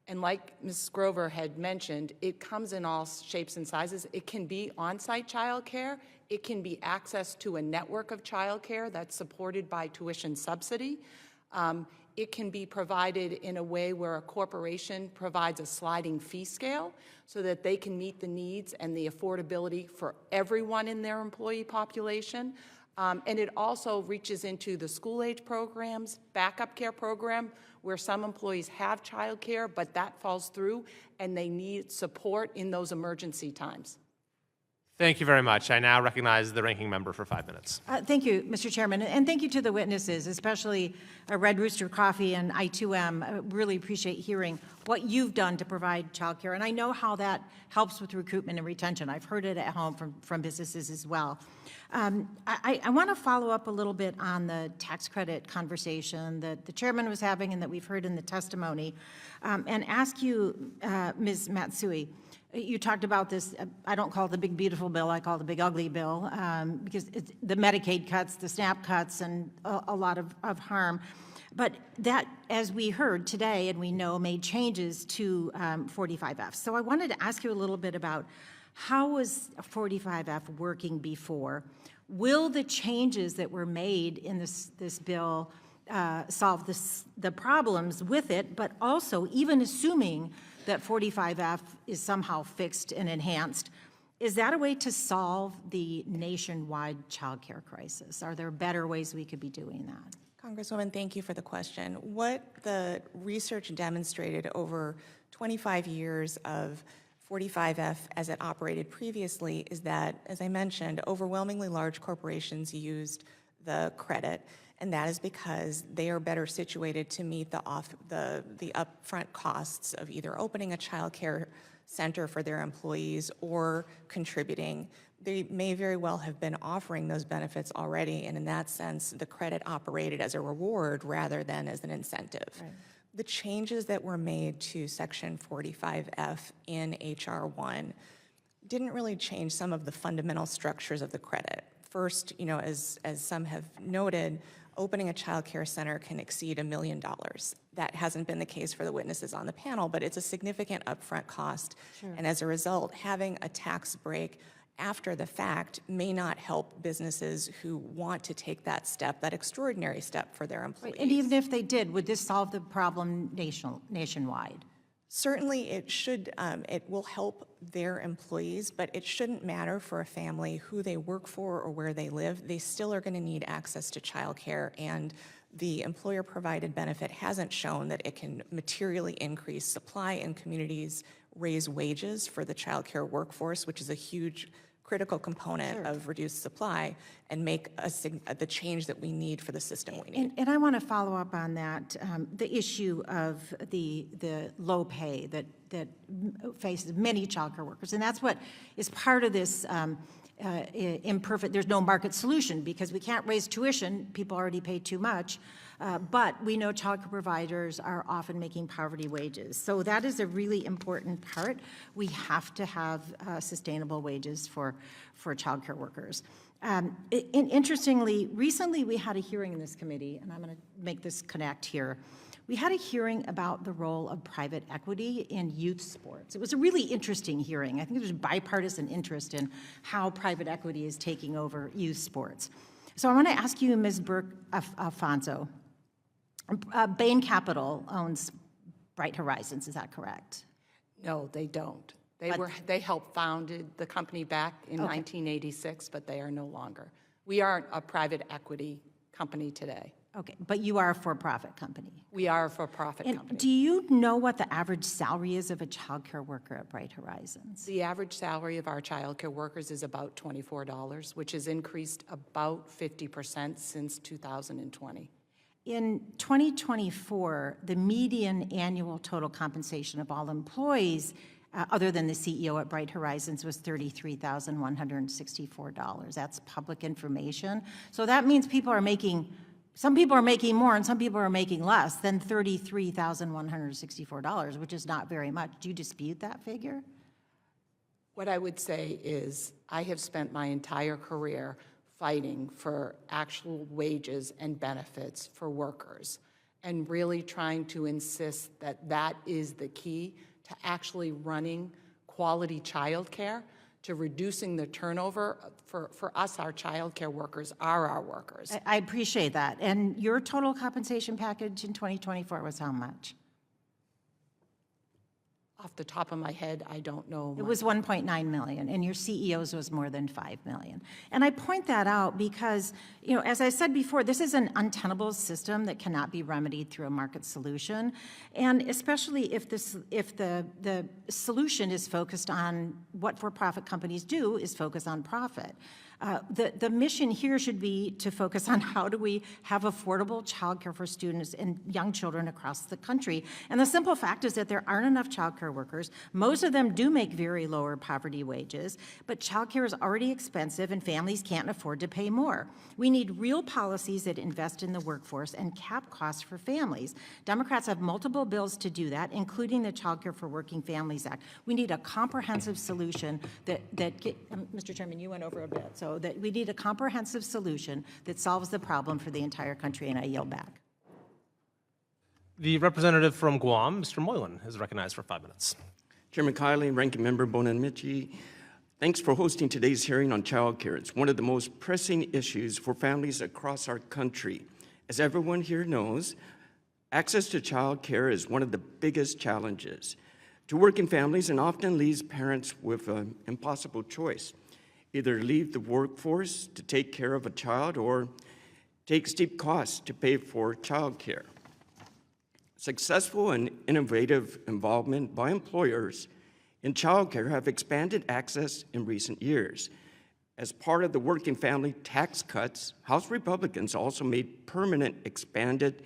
And like Ms. Grover had mentioned, it comes in all shapes and sizes. It can be on-site childcare. It can be access to a network of childcare that's supported by tuition subsidy. It can be provided in a way where a corporation provides a sliding fee scale so that they can meet the needs and the affordability for everyone in their employee population. And it also reaches into the school-age programs, backup care program, where some employees have child care, but that falls through and they need support in those emergency times. Thank you very much. I now recognize the ranking member for 5 minutes. Thank you, Mr. Chairman, and thank you to the witnesses, especially Red Rooster Coffee and I2M. I really appreciate hearing what you've done to provide childcare, and I know how that helps with recruitment and retention. I've heard it at home from businesses as well. I want to follow up a little bit on the tax credit conversation that the chairman was having and that we've heard in the testimony, and ask you, Ms. Matsui, you talked about this, I don't call it the big beautiful bill, I call it the big ugly bill, because it's the Medicaid cuts, the SNAP cuts, and a lot of harm. But that, as we heard today, and we know, made changes to 45F. So I wanted to ask you a little bit about how was 45F working before? Will the changes that were made in this bill solve the problems with it, but also, even assuming that 45F is somehow fixed and enhanced, is that a way to solve the nationwide childcare crisis? Are there better ways we could be doing that? Congresswoman, thank you for the question. What the research demonstrated over 25 years of 45F as it operated previously is that, as I mentioned, overwhelmingly large corporations used the credit, and that is because they are better situated to meet the upfront costs of either opening a child care center for their employees or contributing. They may very well have been offering those benefits already, and in that sense, the credit operated as a reward rather than as an incentive. Right. The changes that were made to Section 45F in H.R. 1 didn't really change some of the fundamental structures of the credit. First, as some have noted, opening a child care center can exceed $1 million. That hasn't been the case for the witnesses on the panel, but it's a significant upfront cost. Sure. And as a result, having a tax break after the fact may not help businesses who want to take that step, that extraordinary step for their employees. Right. And even if they did, would this solve the problem nationwide? Certainly it should, it will help their employees, but it shouldn't matter for a family who they work for or where they live. They still are going to need access to childcare, and the employer-provided benefit hasn't shown that it can materially increase supply in communities, raise wages for the childcare workforce, which is a huge critical component sure. of reduced supply, and make the change that we need for the system we need. And I want to follow up on that, the issue of the low pay that faces many childcare workers. And that's what is part of this imperfect, there's no market solution because we can't raise tuition, people already pay too much, but we know childcare providers are often making poverty wages. So that is a really important part. We have to have sustainable wages for childcare workers. Interestingly, recently we had a hearing in this committee, and I'm going to make this connect here. We had a hearing about the role of private equity in youth sports. It was a really interesting hearing. I think there's bipartisan interest in how private equity is taking over youth sports. So I want to ask you, Ms. Burke-Alfonso, Bain Capital owns Bright Horizons, is that correct? No, they don't. They helped founded the company back in 1986, but they are no longer. We are a private equity company today. Okay, but you are a for-profit company. We are a for-profit company. Do you know what the average salary is of a child care worker at Bright Horizons? The average salary of our child care workers is about $24, which has increased about 50% since 2020. In 2024, the median annual total compensation of all employees, other than the CEO at Bright Horizons, was $33,164. That's public information. So that means some people are making more and some people are making less than $33,164, which is not very much. Do you dispute that figure? What I would say is I have spent my entire career fighting for actual wages and benefits for workers and really trying to insist that that is the key to actually running quality child care, to reducing the turnover. For us, our child care workers are our workers. I appreciate that. And your total compensation package in 2024 was how much? Off the top of my head, I don't know. It was 1.9 million, and your CEO's was more than 5 million. And I point that out because, you know, as I said before, this is an untenable system that cannot be remedied through a market solution, and especially if the solution is focused on what for-profit companies do is focus on profit. The mission here should be to focus on how do we have affordable childcare for students and young children across the country. And the simple fact is that there aren't enough childcare workers. Most of them do make very lower poverty wages, but childcare is already expensive and families can't afford to pay more. We need real policies that invest in the workforce and cap costs for families. Democrats have multiple bills to do that, including the Childcare for Working Families Act. We need a comprehensive solution Mr. Chairman, you went over a bit, so that we need a comprehensive solution that solves the problem for the entire country, and I yield back. The representative from Guam, Mr. Moylan, is recognized for 5 minutes. Chairman Kiley, Ranking Member Bonamici, thanks for hosting today's hearing on child care. It's one of the most pressing issues for families across our country. As everyone here knows, access to child care is one of the biggest challenges to working families and often leaves parents with an impossible choice. Either leave the workforce to take care of a child or take steep costs to pay for child care. Successful and innovative involvement by employers in child care have expanded access in recent years. As part of the working family tax cuts, House Republicans also made permanent expanded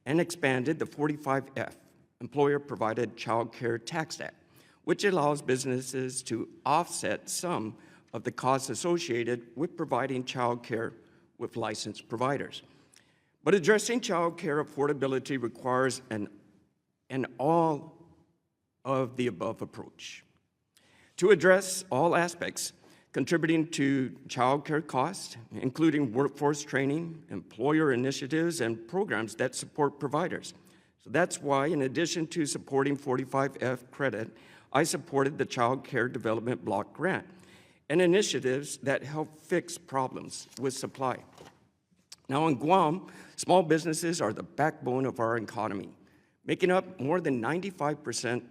the 45F, Employer-Provided Child Care Tax Act, which allows businesses to offset some of the costs associated with providing child care with licensed providers. But addressing child care affordability requires an all of the above approach. To address all aspects contributing to child care costs, including workforce training, employer initiatives, and programs that support providers. So that's why, in addition to supporting 45F credit, I supported the Child Care Development Block Grant and initiatives that help fix problems with supply. Now in Guam, small businesses are the backbone of our economy, making up more than 95%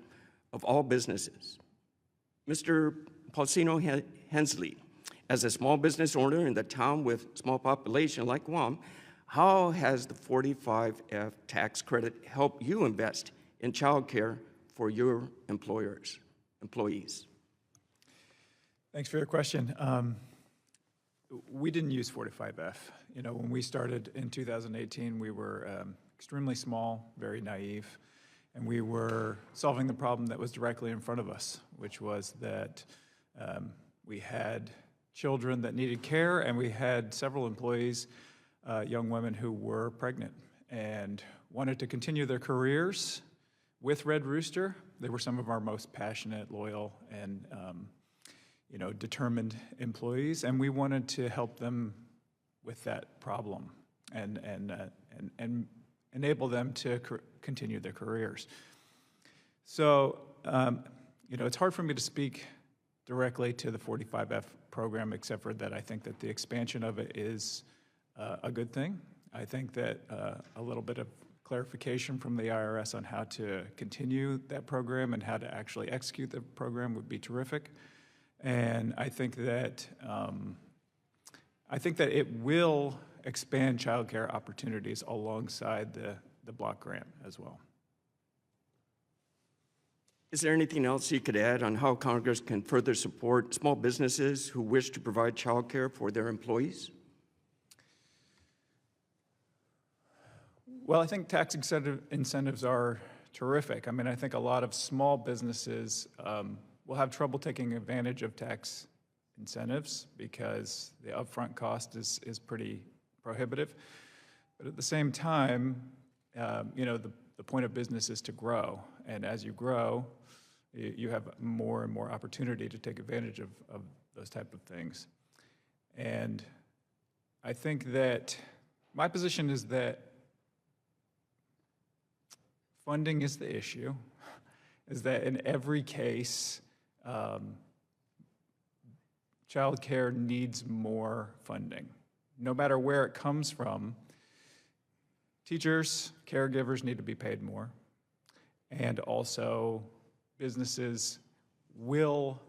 of all businesses. Mr. Paulino Hensley, as a small business owner in the town with small population like Guam, how has the 45F tax credit helped you invest in child care for your employees? Thanks for your question. We didn't use 45F. You know, when we started in 2018, we were extremely small, very naive, and we were solving the problem that was directly in front of us, which was that we had children that needed care, and we had several employees, young women who were pregnant and wanted to continue their careers with Red Rooster. They were some of our most passionate, loyal, and determined employees, and we wanted to help them with that problem and enable them to continue their careers. So, it's hard for me to speak directly to the 45F program, except for that I think that the expansion of it is a good thing. I think that a little bit of clarification from the IRS on how to continue that program and how to actually execute the program would be terrific. And I think that it will expand childcare opportunities alongside the block grant as well. Is there anything else you could add on how Congress can further support small businesses who wish to provide childcare for their employees? Well, I think tax incentives are terrific. I mean, I think a lot of small businesses will have trouble taking advantage of tax incentives because the upfront cost is pretty prohibitive. But at the same time, the point of business is to grow. And as you grow, you have more and more opportunity to take advantage of those type of things. And I think that my position is that funding is the issue, is that in every case, child care needs more funding. No matter where it comes from, teachers, caregivers need to be paid more. And also, businesses will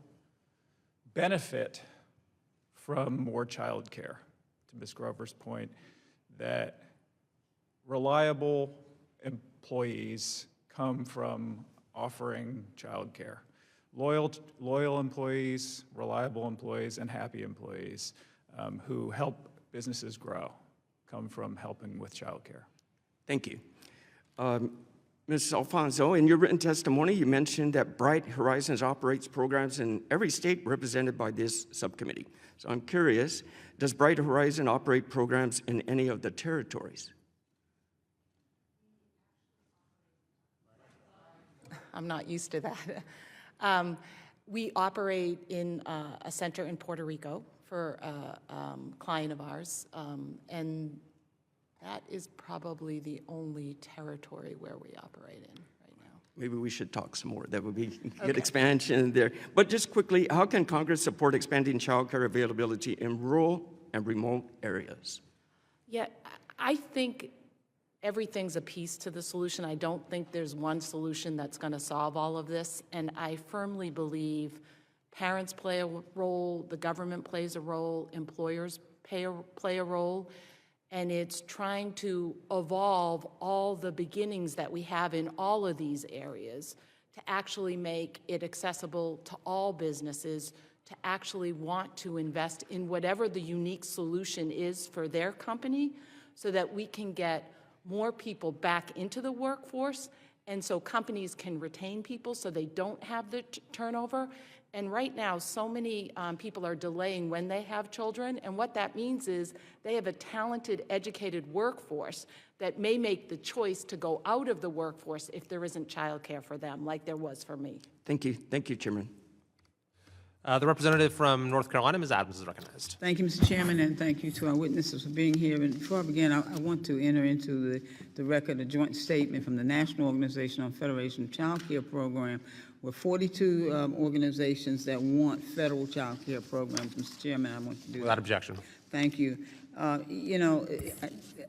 benefit from more childcare. To Ms. Grover's point, that reliable employees come from offering childcare. Loyal employees, reliable employees, and happy employees who help businesses grow come from helping with childcare. Thank you. Ms. Alfonso, in your written testimony, you mentioned that Bright Horizons operates programs in every state represented by this subcommittee. So I'm curious, does Bright Horizon operate programs in any of the territories? I'm not used to that. We operate in a center in Puerto Rico for a client of ours, and that is probably the only territory where we operate in right now. Maybe we should talk some more. That would be good expansion there. But just quickly, how can Congress support expanding childcare availability in rural and remote areas? Yeah, I think everything's a piece to the solution. I don't think there's one solution that's going to solve all of this, and I firmly believe parents play a role, the government plays a role, employers play a role, and it's trying to evolve all the beginnings that we have in all of these areas to actually make it accessible to all businesses to actually want to invest in whatever the unique solution is for their company so that we can get more people back into the workforce and so companies can retain people so they don't have the turnover. And right now, so many people are delaying when they have children, and what that means is they have a talented, educated workforce that may make the choice to go out of the workforce if there isn't childcare for them, like there was for me. Thank you. Thank you, Chairman. The representative from North Carolina, Ms. Adams, is recognized. Thank you, Mr. Chairman, and thank you to our witnesses for being here. And before I begin, I want to enter into the record a joint statement from the National Organization on Federation of Child Care Program, with 42 organizations that want federal child care programs. Mr. Chairman, I want to do Without that. objection. Thank you. You know,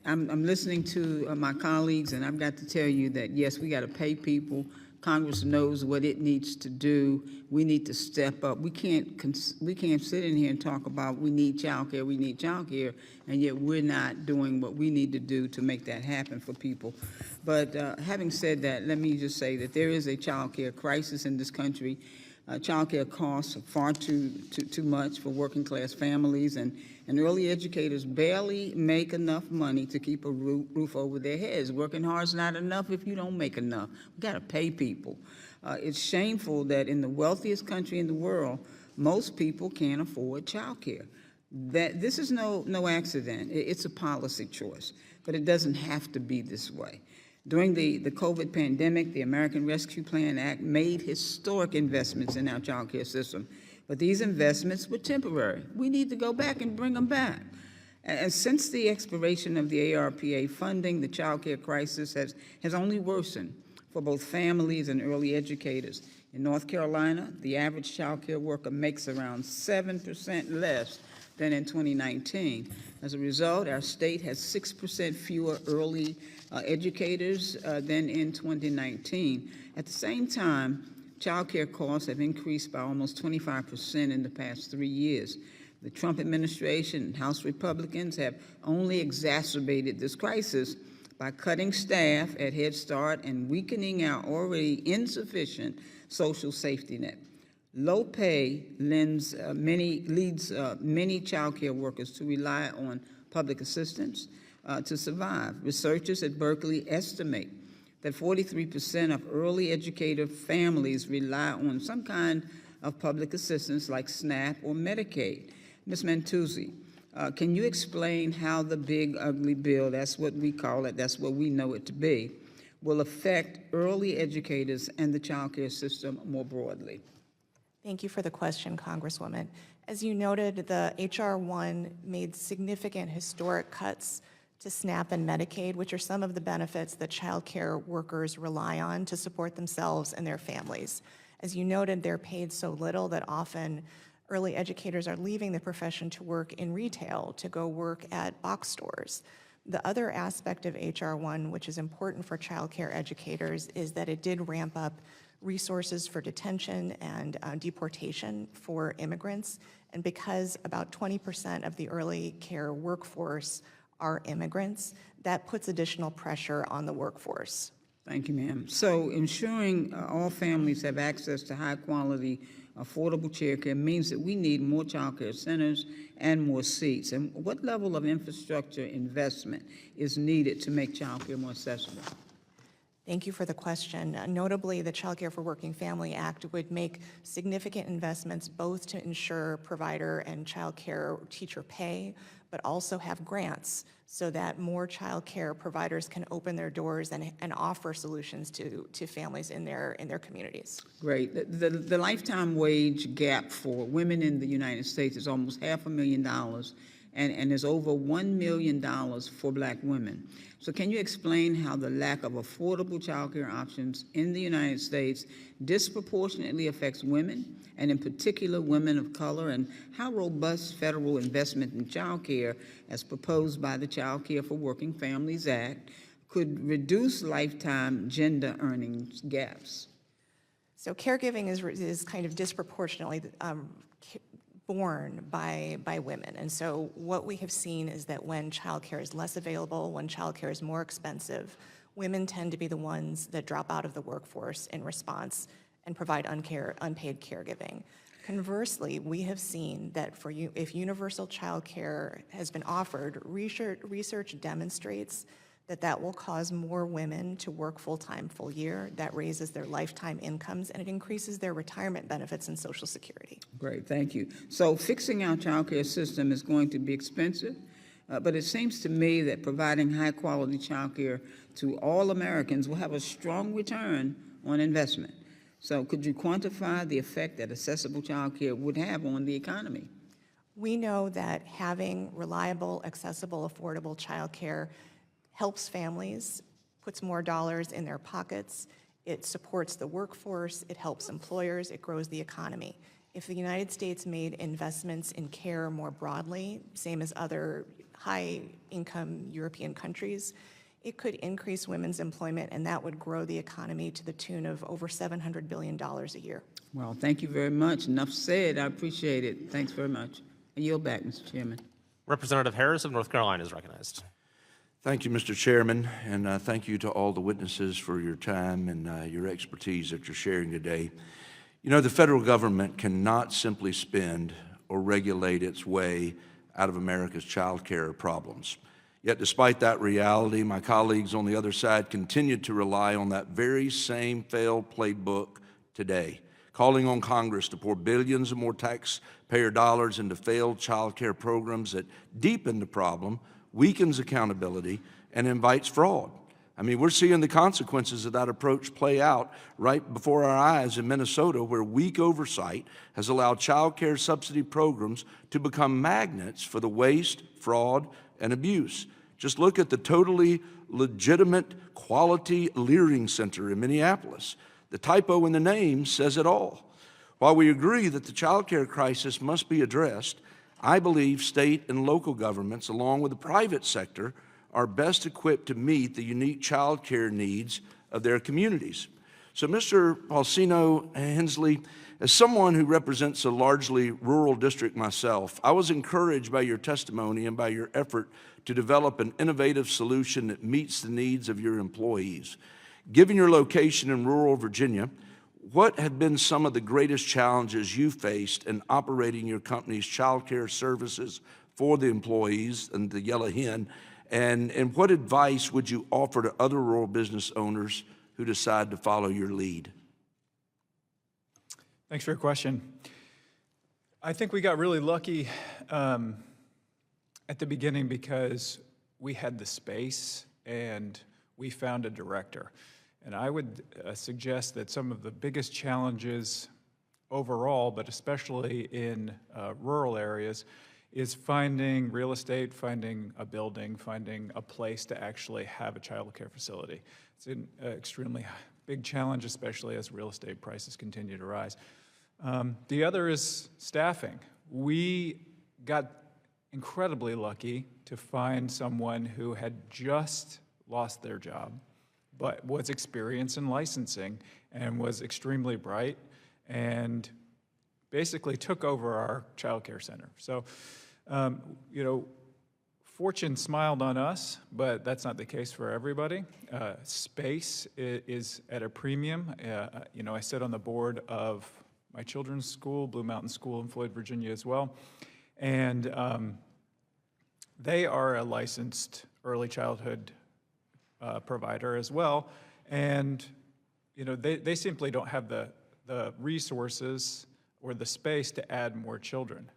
I'm listening to my colleagues, and I've got to tell you that, yes, we got to pay people. Congress knows what it needs to do. We need to step up. We can't sit in here and talk about we need child care, and yet we're not doing what we need to do to make that happen for people. But having said that, let me just say that there is a child care crisis in this country. Child care costs are far too much for working class families, and early educators barely make enough money to keep a roof over their heads. Working hard is not enough if you don't make enough. We've got to pay people. It's shameful that in the wealthiest country in the world, most people can't afford child care. This is no accident. It's a policy choice, but it doesn't have to be this way. During the COVID pandemic, the American Rescue Plan Act made historic investments in our child care system, but these investments were temporary. We need to go back and bring them back. And since the expiration of the ARPA funding, the child care crisis has only worsened for both families and early educators. In North Carolina, the average child care worker makes around 7% less than in 2019. As a result, our state has 6% fewer early educators than in 2019. At the same time, child care costs have increased by almost 25% in the past 3 years. The Trump administration and House Republicans have only exacerbated this crisis by cutting staff at Head Start and weakening our already insufficient social safety net. Low pay leads many child care workers to rely on public assistance to survive. Researchers at Berkeley estimate that 43% of early educator families rely on some kind of public assistance like SNAP or Medicaid. Ms. Mantuzzi, can you explain how the big ugly bill, that's what we call it, that's what we know it to be, will affect early educators and the child care system more broadly? Thank you for the question, Congresswoman. As you noted, the H.R. 1 made significant historic cuts to SNAP and Medicaid, which are some of the benefits that child care workers rely on to support themselves and their families. As you noted, they're paid so little that often early educators are leaving the profession to work in retail, to go work at box stores. The other aspect of H.R. 1, which is important for child care educators, is that it did ramp up resources for detention and deportation for immigrants. And because about 20% of the early care workforce are immigrants, that puts additional pressure on the workforce. Thank you, ma'am. So ensuring all families have access to high-quality, affordable child care means that we need more child care centers and more seats. And what level of infrastructure investment is needed to make child care more accessible? Thank you for the question. Notably, the Child Care for Working Family Act would make significant investments both to ensure provider and child care teacher pay, but also have grants so that more child care providers can open their doors and offer solutions to families in their communities. Great. The lifetime wage gap for women in the United States is almost $500,000, and is over $1 million for Black women. So can you explain how the lack of affordable child care options in the United States disproportionately affects women, and in particular women of color, and how robust federal investment in child care, as proposed by the Child Care for Working Families Act, could reduce lifetime gender earnings gaps? So caregiving is kind of disproportionately borne by women. And so what we have seen is that when childcare is less available, when childcare is more expensive, women tend to be the ones that drop out of the workforce in response and provide unpaid caregiving. Conversely, we have seen that if universal childcare has been offered, research demonstrates that will cause more women to work full-time, full year. That raises their lifetime incomes, and it increases their retirement benefits and Social Security. Great, thank you. So fixing our child care system is going to be expensive, but it seems to me that providing high-quality child care to all Americans will have a strong return on investment. So could you quantify the effect that accessible child care would have on the economy? We know that having reliable, accessible, affordable child care helps families, puts more dollars in their pockets, it supports the workforce, it helps employers, it grows the economy. If the United States made investments in care more broadly, same as other high-income European countries, it could increase women's employment, and that would grow the economy to the tune of over $700 billion a year. Well, thank you very much. Enough said. I appreciate it. Thanks very much. I yield back, Mr. Chairman. Representative Harris of North Carolina is recognized. Thank you, Mr. Chairman, and thank you to all the witnesses for your time and your expertise that you're sharing today. You know, the federal government cannot simply spend or regulate its way out of America's child care problems. Yet despite that reality, my colleagues on the other side continue to rely on that very same failed playbook today, calling on Congress to pour billions of more taxpayer dollars into failed child care programs that deepen the problem, weakens accountability, and invites fraud. I mean, we're seeing the consequences of that approach play out right before our eyes in Minnesota, where weak oversight has allowed child care subsidy programs to become magnets for the waste, fraud, and abuse. Just look at the totally legitimate Quality Leering Center in Minneapolis. The typo in the name says it all. While we agree that the child care crisis must be addressed, I believe state and local governments, along with the private sector, are best equipped to meet the unique child care needs of their communities. So, Mr. Paulsino Hensley, as someone who represents a largely rural district myself, I was encouraged by your testimony and by your effort to develop an innovative solution that meets the needs of your employees. Given your location in rural Virginia, what have been some of the greatest challenges you faced in operating your company's child care services for the employees and the Yellow Hen? And what advice would you offer to other rural business owners who decide to follow your lead? Thanks for your question. I think we got really lucky at the beginning because we had the space and we found a director. And I would suggest that some of the biggest challenges overall, but especially in rural areas, is finding real estate, finding a building, finding a place to actually have a child care facility. It's an extremely big challenge, especially as real estate prices continue to rise. The other is staffing. We got incredibly lucky to find someone who had just lost their job, but was experienced in licensing and was extremely bright and basically took over our child care center. So, you know, fortune smiled on us, but that's not the case for everybody. Space is at a premium. You know, I sit on the board of my children's school, Blue Mountain School in Floyd, Virginia as well. And they are a licensed early childhood provider as well. And, you know, they simply don't have the resources or the space to add more children.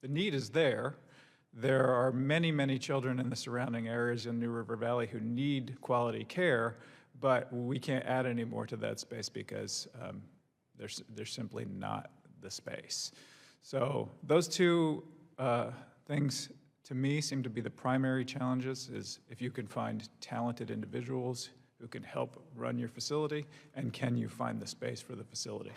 The need is there. There are many, many children in the surrounding areas in New River Valley who need quality care, but we can't add any more to that space because there's simply not the space. So those two things, to me, seem to be the primary challenges, is if you can find talented individuals who can help run your facility, and can you find the space for the facility?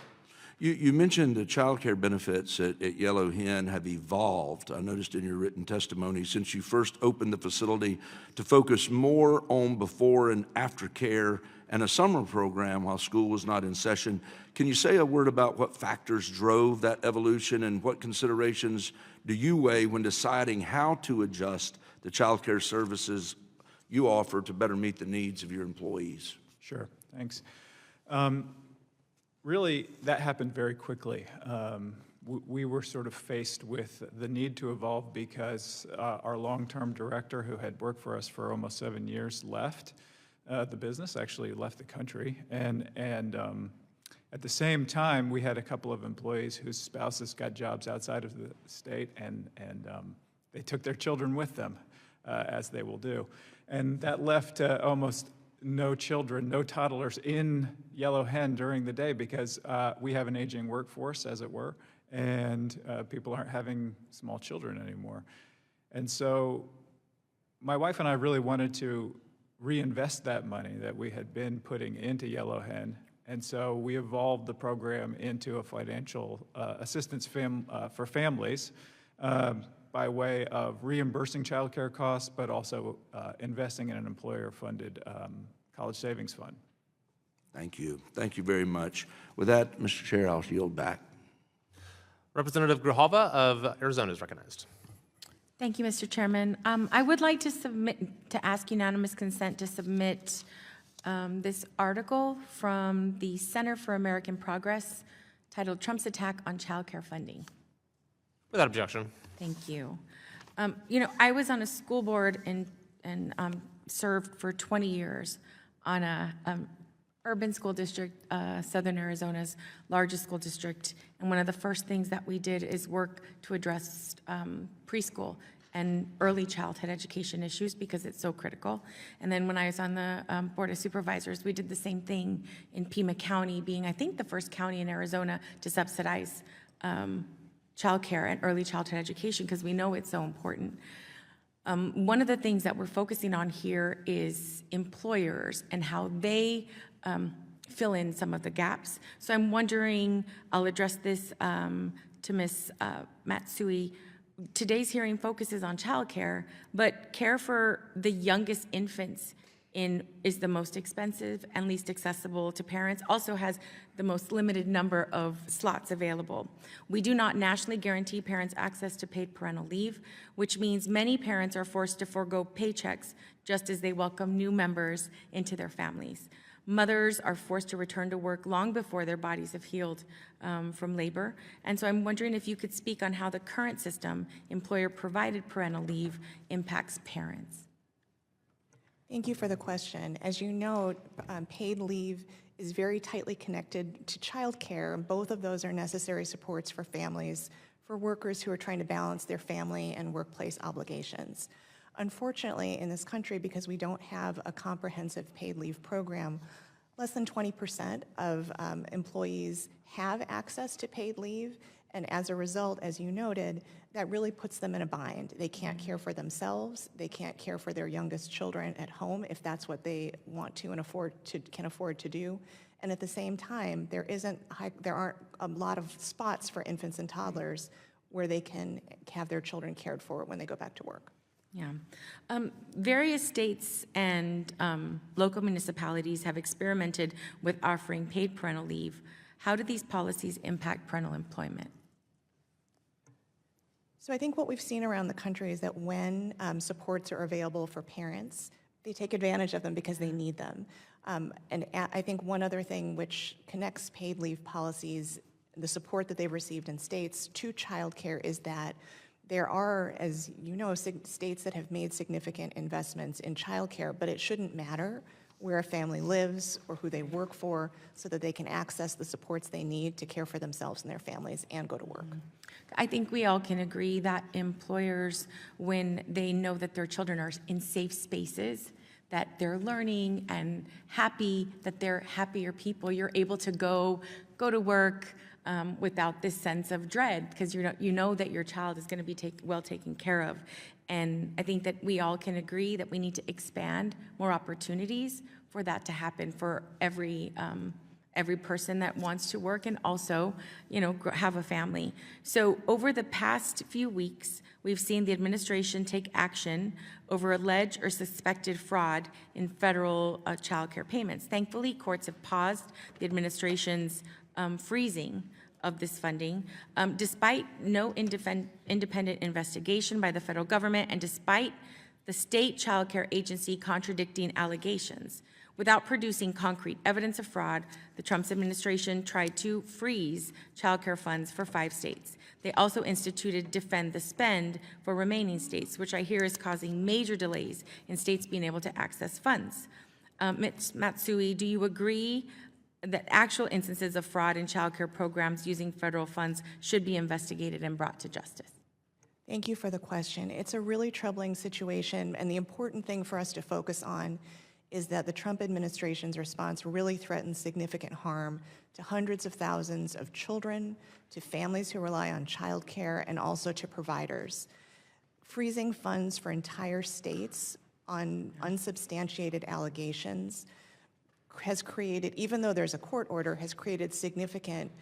You mentioned the child care benefits at Yellow Hen have evolved. I noticed in your written testimony since you first opened the facility to focus more on before and after care and a summer program while school was not in session. Can you say a word about what factors drove that evolution and what considerations do you weigh when deciding how to adjust the child care services you offer to better meet the needs of your employees? Sure, thanks. Really, that happened very quickly. We were sort of faced with the need to evolve because our long-term director, who had worked for us for almost 7 years, left the business, actually left the country. And at the same time, we had a couple of employees whose spouses got jobs outside of the state, and they took their children with them, as they will do. And that left almost no children, no toddlers in Yellow Hen during the day because we have an aging workforce, as it were, and people aren't having small children anymore. And so my wife and I really wanted to reinvest that money that we had been putting into Yellow Hen, and so we evolved the program into a financial assistance for families by way of reimbursing child care costs, but also investing in an employer-funded college savings fund. Thank you. Thank you very much. With that, Mr. Chair, I'll yield back. Representative Grijalva of Arizona is recognized. Thank you, Mr. Chairman. I would like to ask unanimous consent to submit this article from the Center for American Progress titled Trump's Attack on Child Care Funding. Without objection. Thank you. You know, I was on a school board and served for 20 years on a urban school district, Southern Arizona's largest school district. And one of the first things that we did is work to address preschool and early childhood education issues because it's so critical. And then when I was on the Board of Supervisors, we did the same thing in Pima County, being, I think, the first county in Arizona to subsidize childcare and early childhood education because we know it's so important. One of the things that we're focusing on here is employers and how they fill in some of the gaps. So I'm wondering, I'll address this to Ms. Matsui. Today's hearing focuses on childcare, but care for the youngest infants is the most expensive and least accessible to parents, also has the most limited number of slots available. We do not nationally guarantee parents access to paid parental leave, which means many parents are forced to forego paychecks just as they welcome new members into their families. Mothers are forced to return to work long before their bodies have healed from labor. And so I'm wondering if you could speak on how the current system, employer-provided parental leave, impacts parents. Thank you for the question. As you know, paid leave is very tightly connected to childcare. Both of those are necessary supports for families, for workers who are trying to balance their family and workplace obligations. Unfortunately, in this country, because we don't have a comprehensive paid leave program, less than 20% of employees have access to paid leave, and as a result, as you noted, that really puts them in a bind. They can't care for themselves, they can't care for their youngest children at home if that's what they want to and can afford to do. And at the same time, there aren't a lot of spots for infants and toddlers where they can have their children cared for when they go back to work. Yeah. Various states and local municipalities have experimented with offering paid parental leave. How do these policies impact parental employment? So I think what we've seen around the country is that when supports are available for parents, they take advantage of them because they need them. I think one other thing which connects paid leave policies, the support that they've received in states to childcare, is that there are, as you know, states that have made significant investments in childcare, but it shouldn't matter where a family lives or who they work for, so that they can access the supports they need to care for themselves and their families and go to work. I think we all can agree that employers, when they know that their children are in safe spaces, that they're learning and happy, that they're happier people, you're able to go to work without this sense of dread, because you know that your child is going to be well taken care of. And I think that we all can agree that we need to expand more opportunities for that to happen for every person that wants to work and also, have a family. So over the past few weeks, we've seen the administration take action over alleged or suspected fraud in federal child care payments. Thankfully, courts have paused the administration's freezing of this funding, despite no independent investigation by the federal government and despite the state child care agency contradicting allegations. Without producing concrete evidence of fraud, the Trump administration tried to freeze child care funds for 5 states. They also instituted Defend the Spend for remaining states, which I hear is causing major delays in states being able to access funds. Ms. Matsui, do you agree that actual instances of fraud in child care programs using federal funds should be investigated and brought to justice? Thank you for the question. It's a really troubling situation, and the important thing for us to focus on is that the Trump administration's response really threatens significant harm to hundreds of thousands of children, to families who rely on child care, and also to providers. Freezing funds for entire states on unsubstantiated allegations has created, even though there's a court order, has created significant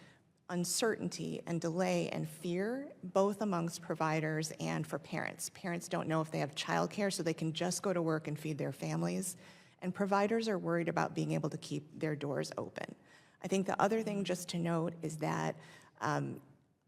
uncertainty and delay and fear, both amongst providers and for parents. Parents don't know if they have childcare, so they can just go to work and feed their families. And providers are worried about being able to keep their doors open. I think the other thing just to note is that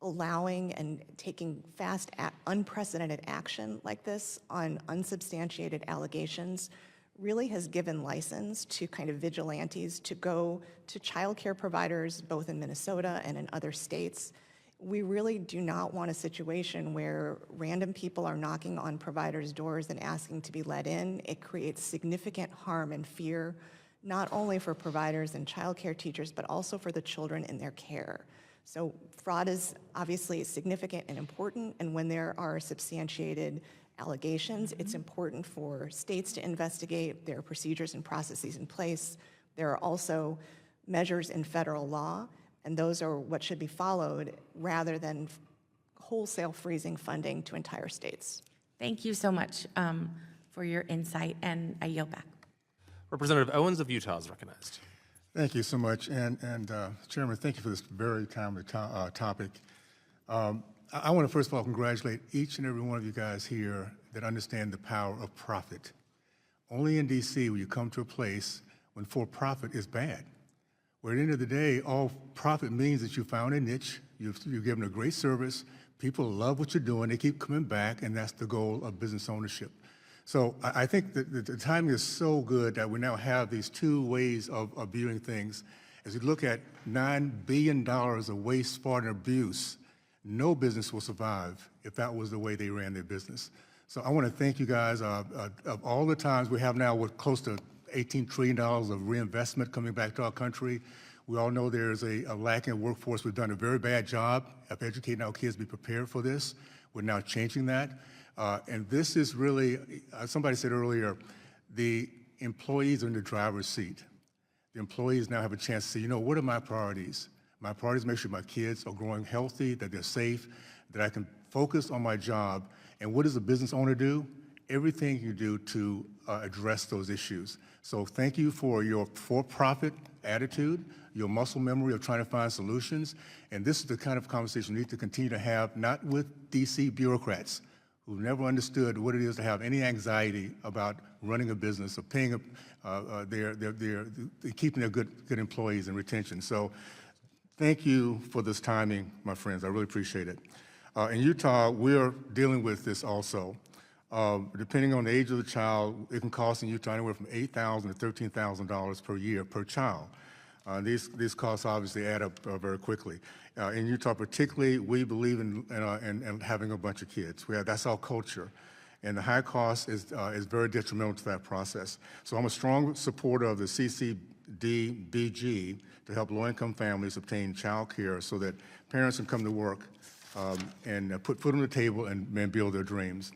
allowing and taking fast, unprecedented action like this on unsubstantiated allegations really has given license to kind of vigilantes to go to child care providers, both in Minnesota and in other states. We really do not want a situation where random people are knocking on providers' doors and asking to be let in. It creates significant harm and fear, not only for providers and child care teachers, but also for the children in their care. So fraud is obviously significant and important, and when there are substantiated allegations, it's important for states to investigate. There are procedures and processes in place. There are also measures in federal law, and those are what should be followed rather than wholesale freezing funding to entire states. Thank you so much for your insight, and I yield back. Representative Owens of Utah is recognized. Thank you so much. And Chairman, thank you for this very timely topic. I want to first of all congratulate each and every one of you guys here that understand the power of profit. Only in DC will you come to a place when for-profit is bad. Where at the end of the day, all profit means that you found a niche, you've given a great service, people love what you're doing, they keep coming back, and that's the goal of business ownership. So I think that the timing is so good that we now have these two ways of viewing things. As we look at $9 billion of waste, fraud, and abuse, no business will survive if that was the way they ran their business. So I want to thank you guys of all the times we have now with close to $18 trillion of reinvestment coming back to our country. We all know there's a lack in workforce. We've done a very bad job of educating our kids to be prepared for this. We're now changing that. And this is really, somebody said earlier, the employees are in the driver's seat. The employees now have a chance to say, what are my priorities? My priorities are make sure my kids are growing healthy, that they're safe, that I can focus on my job. And what does a business owner do? Everything you do to address those issues. So thank you for your for-profit attitude, your muscle memory of trying to find solutions. And this is the kind of conversation we need to continue to have, not with DC bureaucrats who never understood what it is to have any anxiety about running a business or paying keeping their good employees and retention. So thank you for this timing, my friends. I really appreciate it. In Utah, we're dealing with this also. Depending on the age of the child, it can cost in Utah anywhere from $8,000 to $13,000 per year per child. These costs obviously add up very quickly. In Utah particularly, we believe in having a bunch of kids. That's our culture. And the high cost is very detrimental to that process. So I'm a strong supporter of the CCDBG to help low-income families obtain child care so that parents can come to work and put food on the table and build their dreams.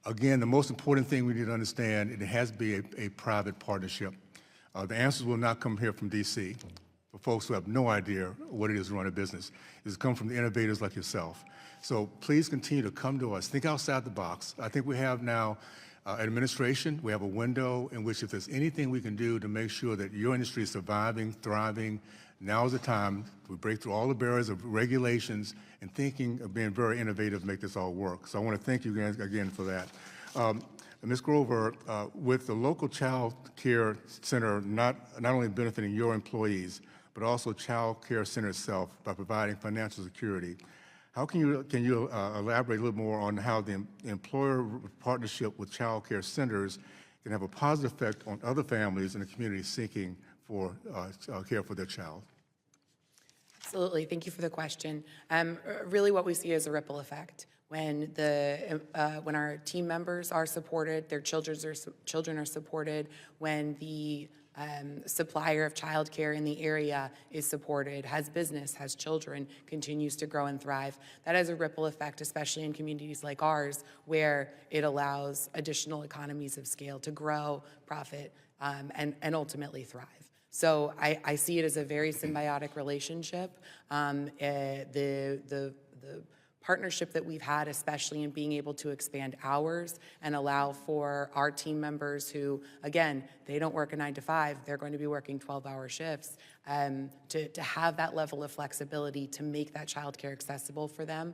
Again, the most important thing we need to understand, it has to be a private partnership. The answers will not come here from D.C. for folks who have no idea what it is to run a business. It's come from the innovators like yourself. So please continue to come to us. Think outside the box. I think we have now administration. We have a window in which if there's anything we can do to make sure that your industry is surviving, thriving, now is the time we break through all the barriers of regulations and thinking of being very innovative to make this all work. So I want to thank you again for that. Ms. Grover, with the local child care center not only benefiting your employees, but also child care center itself by providing financial security, how can you elaborate a little more on how the employer partnership with child care centers can have a positive effect on other families in the community seeking for care for their child? Absolutely. Thank you for the question. Really what we see is a ripple effect. When our team members are supported, their children are supported, when the supplier of childcare in the area is supported, has business, has children, continues to grow and thrive. That has a ripple effect, especially in communities like ours, where it allows additional economies of scale to grow, profit, and ultimately thrive. So I see it as a very symbiotic relationship. The partnership that we've had, especially in being able to expand hours and allow for our team members who, again, they don't work a 9 to 5, they're going to be working 12-hour shifts, to have that level of flexibility to make that childcare accessible for them,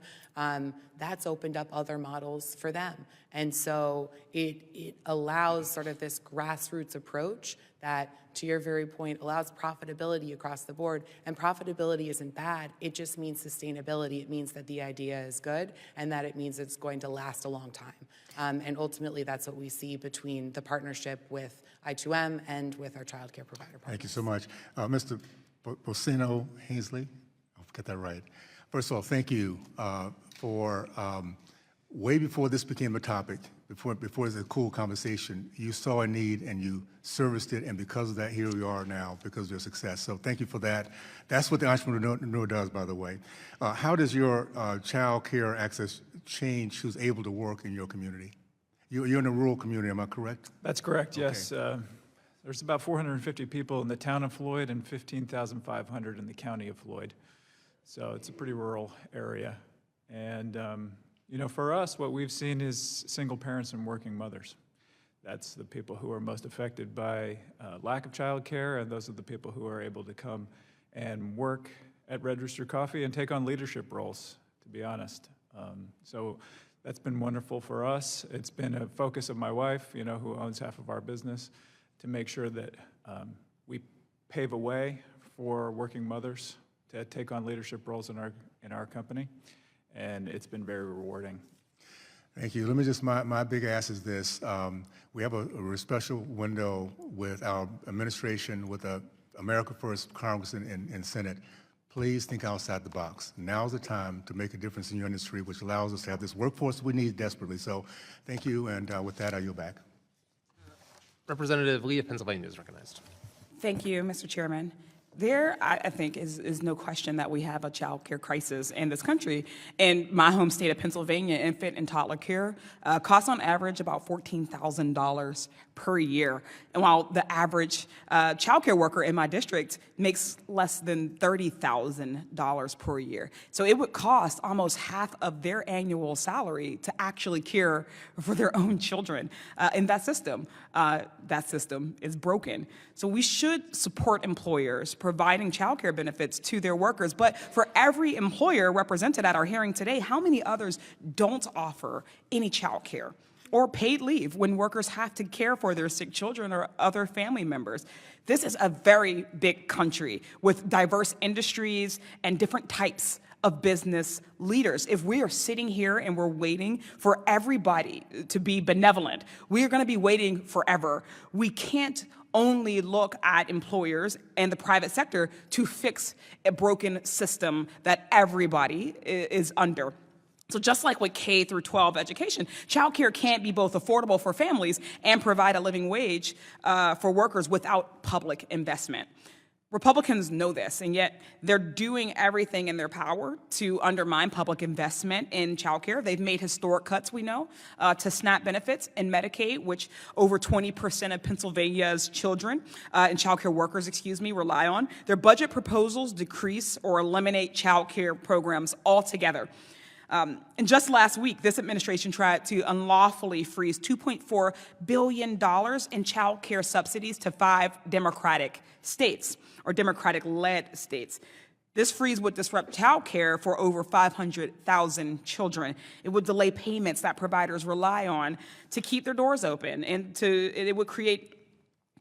that's opened up other models for them. And so it allows sort of this grassroots approach that, to your very point, allows profitability across the board. And profitability isn't bad. It just means sustainability. It means that the idea is good and that it means it's going to last a long time. And ultimately, that's what we see between the partnership with I2M and with our child care provider partners. Thank you so much. Mr. Bocino Hasley, I'll get that right. First of all, thank you for way before this became a topic, before it was a cool conversation, you saw a need and you serviced it, and because of that, here we are now because of your success. So thank you for that. That's what the entrepreneur does, by the way. How does your child care access change who's able to work in your community? You're in a rural community, am I correct? That's correct, yes. There's about 450 people in the town of Floyd and 15,500 in the county of Floyd. So it's a pretty rural area. And you know, for us, what we've seen is single parents and working mothers. That's the people who are most affected by lack of child care, and those are the people who are able to come and work at Register Coffee and take on leadership roles, to be honest. So that's been wonderful for us. It's been a focus of my wife, you know, who owns half of our business, to make sure that we pave a way for working mothers to take on leadership roles in our company. And it's been very rewarding. Thank you. Let me just, my big ask is this. We have a special window with our administration, with the America First Congress and Senate. Please think outside the box. Now's the time to make a difference in your industry, which allows us to have this workforce we need desperately. So thank you, and with that, I yield back. Representative Lee of Pennsylvania is recognized. Thank you, Mr. Chairman. There, I think, is no question that we have a child care crisis in this country. In my home state of Pennsylvania, infant and toddler care costs on average about $14,000 per year. And while the average child care worker in my district makes less than $30,000 per year. So it would cost almost half of their annual salary to actually care for their own children. In that system is broken. So we should support employers providing child care benefits to their workers. But for every employer represented at our hearing today, how many others don't offer any child care or paid leave when workers have to care for their sick children or other family members? This is a very big country with diverse industries and different types of business leaders. If we are sitting here and we're waiting for everybody to be benevolent, we are going to be waiting forever. We can't only look at employers and the private sector to fix a broken system that everybody is under. So just like with K through 12 education, childcare can't be both affordable for families and provide a living wage for workers without public investment. Republicans know this, and yet they're doing everything in their power to undermine public investment in childcare. They've made historic cuts, we know, to SNAP benefits and Medicaid, which over 20% of Pennsylvania's children and childcare workers, rely on. Their budget proposals decrease or eliminate childcare programs altogether. And just last week, this administration tried to unlawfully freeze $2.4 billion in child care subsidies to 5 Democratic states, or Democratic-led states. This freeze would disrupt child care for over 500,000 children. It would delay payments that providers rely on to keep their doors open, and it would create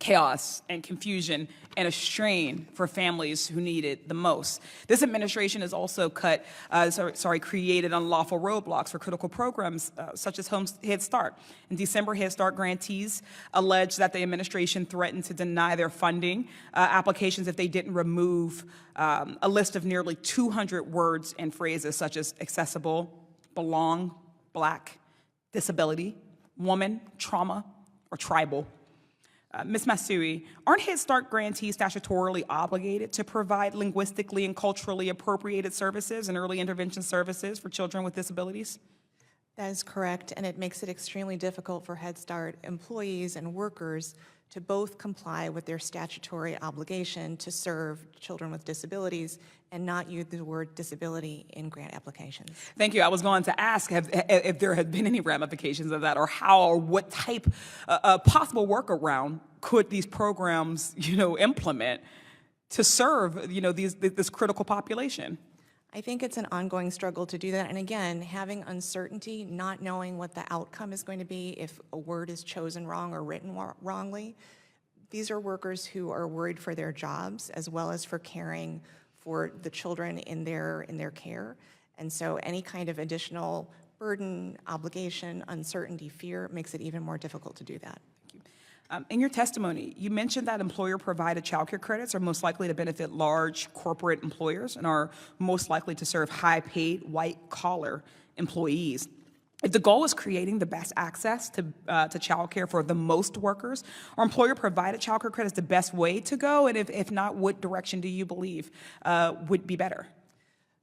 chaos and confusion and a strain for families who need it the most. This administration has also created unlawful roadblocks for critical programs such as Head Start. In December, Head Start grantees alleged that the administration threatened to deny their funding applications if they didn't remove a list of nearly 200 words and phrases such as accessible, belong, Black, disability, woman, trauma, or tribal. Ms. Masui, aren't Head Start grantees statutorily obligated to provide linguistically and culturally appropriated services and early intervention services for children with disabilities? That is correct, and it makes it extremely difficult for Head Start employees and workers to both comply with their statutory obligation to serve children with disabilities and not use the word disability in grant applications. Thank you. I was going to ask if there had been any ramifications of that, or how or what type of possible workaround could these programs, implement to serve, this critical population. I think it's an ongoing struggle to do that. And again, having uncertainty, not knowing what the outcome is going to be if a word is chosen wrong or written wrongly. These are workers who are worried for their jobs as well as for caring for the children in their care. And so any kind of additional burden, obligation, uncertainty, fear makes it even more difficult to do that. In your testimony, you mentioned that employer-provided child care credits are most likely to benefit large corporate employers and are most likely to serve high-paid, white-collar employees. If the goal is creating the best access to child care for the most workers, are employer-provided child care credits the best way to go? And if not, what direction do you believe would be better?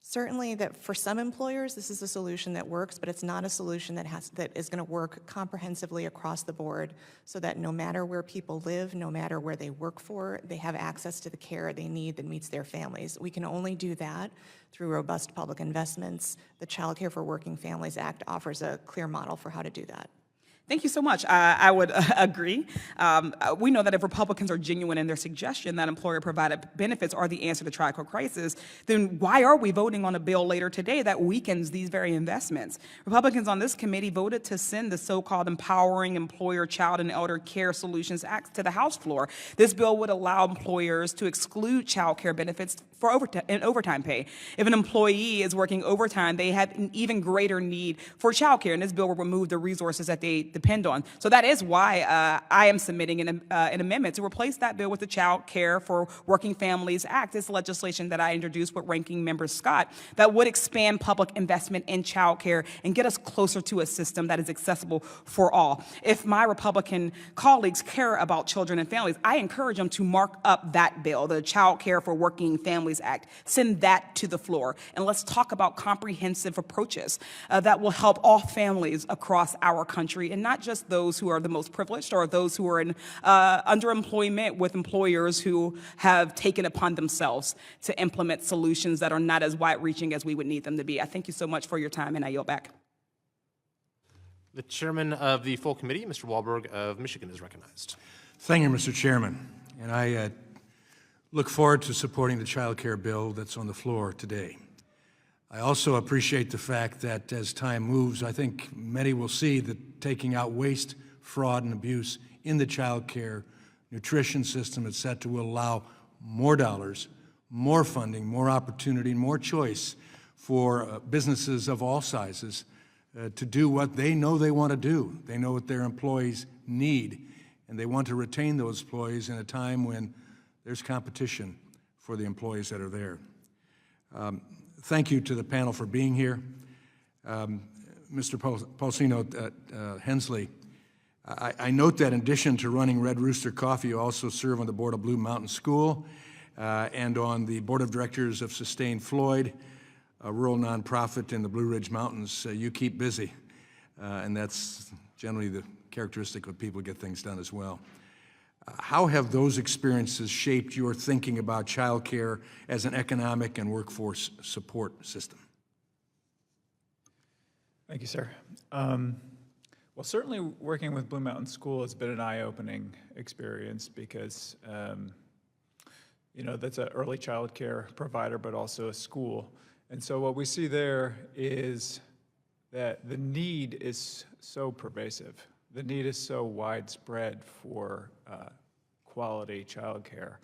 Certainly that for some employers, this is a solution that works, but it's not a solution that is going to work comprehensively across the board so that no matter where people live, no matter where they work for, they have access to the care they need that meets their families. We can only do that through robust public investments. The Child Care for Working Families Act offers a clear model for how to do that. Thank you so much. I would agree. We know that if Republicans are genuine in their suggestion that employer-provided benefits are the answer to child care crisis, then why are we voting on a bill later today that weakens these very investments? Republicans on this committee voted to send the so-called Empowering Employer Child and Elder Care Solutions Act to the House floor. This bill would allow employers to exclude child care benefits for overtime pay. If an employee is working overtime, they have an even greater need for child care, and this bill will remove the resources that they depend on. So that is why I am submitting an amendment to replace that bill with the Child Care for Working Families Act. It's legislation that I introduced with Ranking Member Scott that would expand public investment in child care and get us closer to a system that is accessible for all. If my Republican colleagues care about children and families, I encourage them to mark up that bill, the Child Care for Working Families Act. Send that to the floor, and let's talk about comprehensive approaches that will help all families across our country, and not just those who are the most privileged or those who are in underemployment with employers who have taken upon themselves to implement solutions that are not as wide-reaching as we would need them to be. I thank you so much for your time, and I yield back. The chairman of the full committee, Mr. Walberg of Michigan, is recognized. Thank you, Mr. Chairman. And I look forward to supporting the child care bill that's on the floor today. I also appreciate the fact that as time moves, I think many will see that taking out waste, fraud, and abuse in the child care, nutrition system, et cetera, will allow more dollars, more funding, more opportunity, more choice for businesses of all sizes to do what they know they want to do. They know what their employees need, and they want to retain those employees in a time when there's competition for the employees that are there. Thank you to the panel for being here. Mr. Paulsino Hensley, I note that in addition to running Red Rooster Coffee, you also serve on the board of Blue Mountain School and on the board of directors of Sustain Floyd, a rural nonprofit in the Blue Ridge Mountains. You keep busy, and that's generally the characteristic of people who get things done as well. How have those experiences shaped your thinking about child care as an economic and workforce support system? Thank you, sir. Well, certainly working with Blue Mountain School has been an eye-opening experience because, you know, that's an early child care provider, but also a school. And so what we see there is that the need is so pervasive. The need is so widespread for quality child care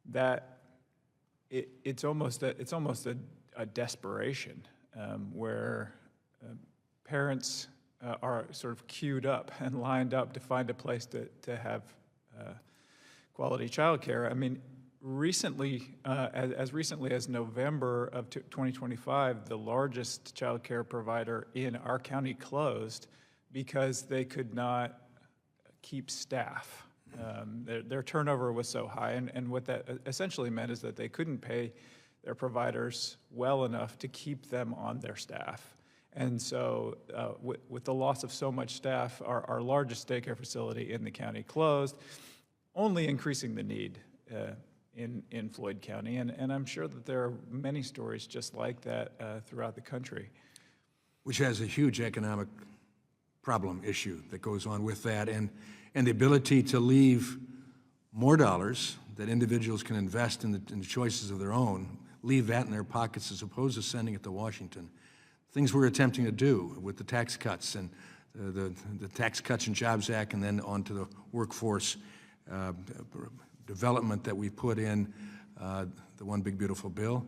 that it's almost a desperation where parents are sort of queued up and lined up to find a place to have quality child care. I mean, recently, as recently as November of 2025, the largest child care provider in our county closed because they could not keep staff. Their turnover was so high, and what that essentially meant is that they couldn't pay their providers well enough to keep them on their staff. And so with the loss of so much staff, our largest daycare facility in the county closed, only increasing the need in Floyd County. And I'm sure that there are many stories just like that throughout the country. Which has a huge economic problem issue that goes on with that, and the ability to leave more dollars that individuals can invest in the choices of their own, leave that in their pockets as opposed to sending it to Washington. Things we're attempting to do with the tax cuts and the Tax Cuts and Jobs Act, and then on to the workforce development that we put in the One Big Beautiful Bill.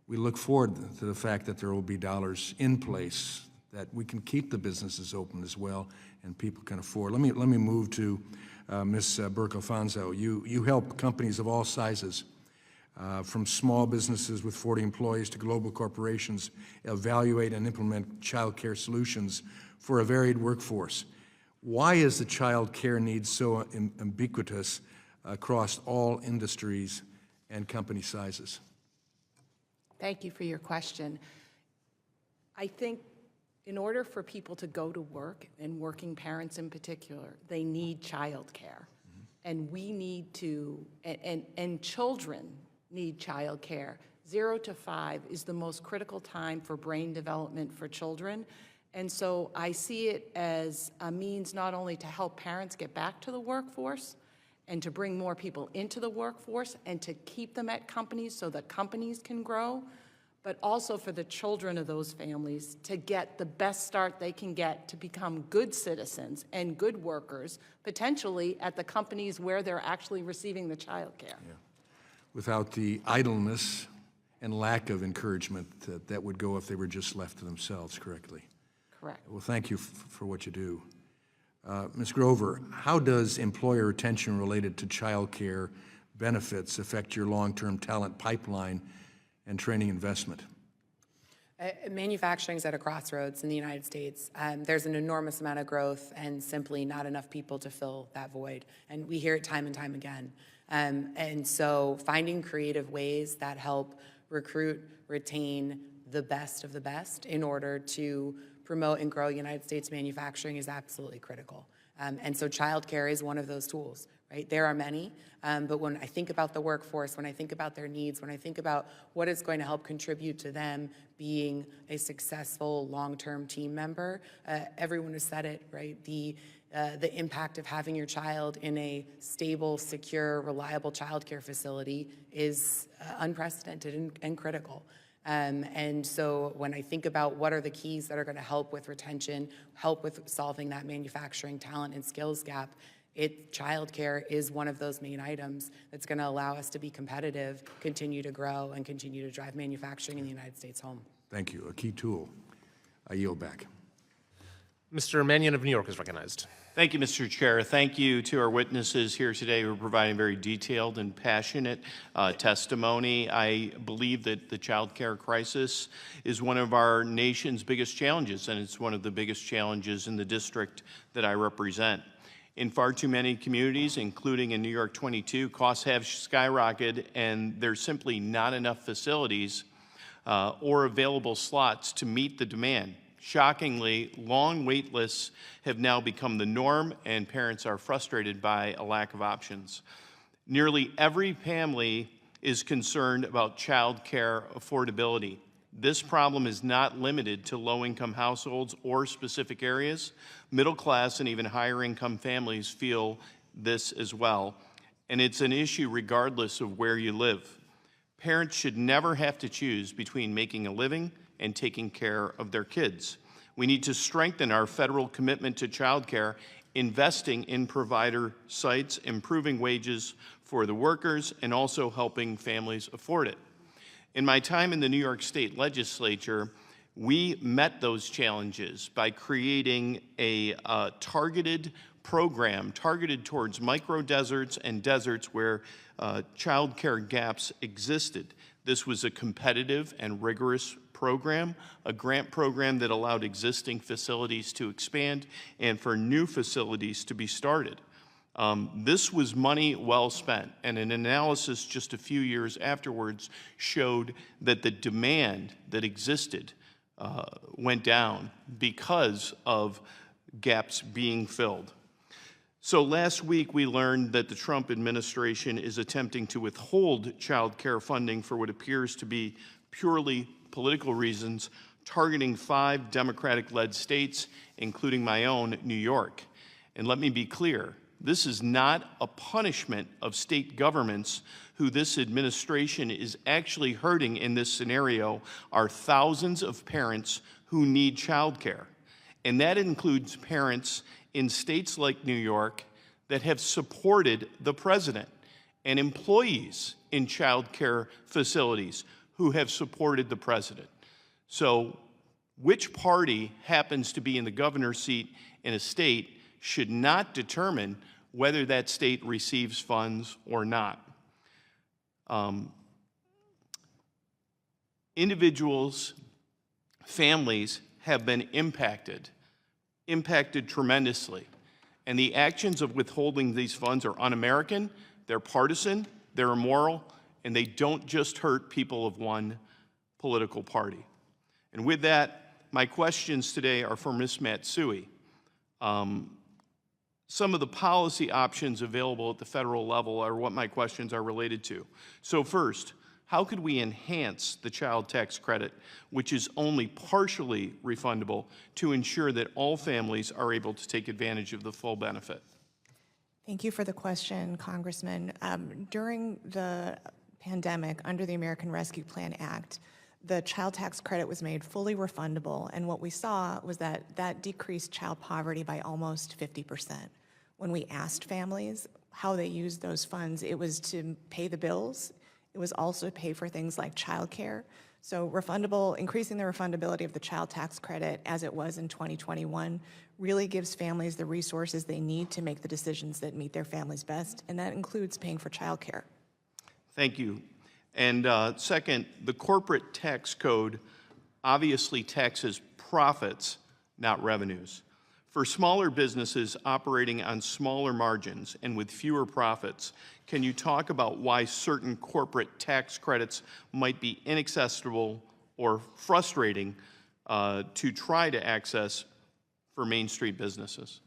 We look forward to the fact that there will be dollars in place that we can keep the businesses open as well and people can afford. Let me move to Ms. Burke-Alfonso. You help companies of all sizes, from small businesses with 40 employees to global corporations, evaluate and implement child care solutions for a varied workforce. Why is the child care need so ubiquitous across all industries and company sizes? Thank you for your question. I think in order for people to go to work, and working parents in particular, they need child care. And we need to, and children need child care. 0 to 5 is the most critical time for brain development for children. And so I see it as a means not only to help parents get back to the workforce and to bring more people into the workforce and to keep them at companies so that companies can grow, but also for the children of those families to get the best start they can get to become good citizens and good workers, potentially at the companies where they're actually receiving the child care. Yeah. Without the idleness and lack of encouragement that would go if they were just left to themselves correctly. Correct. Well, thank you for what you do. Ms. Grover, how does employer retention related to child care benefits affect your long-term talent pipeline and training investment? Manufacturing is at a crossroads in the United States. There's an enormous amount of growth and simply not enough people to fill that void. And we hear it time and time again. And so finding creative ways that help recruit, retain the best of the best in order to promote and grow United States manufacturing is absolutely critical. And so childcare is one of those tools, right? There are many, but when I think about the workforce, when I think about their needs, when I think about what is going to help contribute to them being a successful long-term team member, everyone has said it, right? the impact of having your child in a stable, secure, reliable childcare facility is unprecedented and critical. And so when I think about what are the keys that are going to help with retention, help with solving that manufacturing talent and skills gap, childcare is one of those main items that's going to allow us to be competitive, continue to grow, and continue to drive manufacturing in the United States home. Thank you. A key tool. I yield back. Mr. Mannion of New York is recognized. Thank you, Mr. Chair. Thank you to our witnesses here today who are providing very detailed and passionate testimony. I believe that the child care crisis is one of our nation's biggest challenges, and it's one of the biggest challenges in the district that I represent. In far too many communities, including in New York 22, costs have skyrocketed, and there's simply not enough facilities or available slots to meet the demand. Shockingly, long wait lists have now become the norm, and parents are frustrated by a lack of options. Nearly every family is concerned about child care affordability. This problem is not limited to low-income households or specific areas. Middle-class and even higher-income families feel this as well, and it's an issue regardless of where you live. Parents should never have to choose between making a living and taking care of their kids. We need to strengthen our federal commitment to child care, investing in provider sites, improving wages for the workers, and also helping families afford it. In my time in the New York State Legislature, we met those challenges by creating a targeted program targeted towards micro-deserts and deserts where child care gaps existed. This was a competitive and rigorous program, a grant program that allowed existing facilities to expand and for new facilities to be started. This was money well spent, and an analysis just a few years afterwards showed that the demand that existed went down because of gaps being filled. So last week we learned that the Trump administration is attempting to withhold child care funding for what appears to be purely political reasons, targeting 5 Democratic-led states, including my own, New York. And let me be clear, this is not a punishment of state governments. Who this administration is actually hurting in this scenario are thousands of parents who need child care. And that includes parents in states like New York that have supported the president, and employees in child care facilities who have supported the president. So which party happens to be in the governor's seat in a state should not determine whether that state receives funds or not. Individuals, families have been impacted tremendously. And the actions of withholding these funds are un-American, they're partisan, they're immoral, and they don't just hurt people of one political party. And with that, my questions today are for Ms. Matsui. Some of the policy options available at the federal level are what my questions are related to. So first, how could we enhance the child tax credit, which is only partially refundable, to ensure that all families are able to take advantage of the full benefit? Thank you for the question, Congressman. During the pandemic, under the American Rescue Plan Act, the child tax credit was made fully refundable, and what we saw was that that decreased child poverty by almost 50%. When we asked families how they used those funds, it was to pay the bills. It was also to pay for things like childcare. So increasing the refundability of the child tax credit as it was in 2021 really gives families the resources they need to make the decisions that meet their families best, and that includes paying for childcare. Thank you. And second, the corporate tax code obviously taxes profits, not revenues. For smaller businesses operating on smaller margins and with fewer profits, can you talk about why certain corporate tax credits might be inaccessible or frustrating to try to access for Main Street businesses?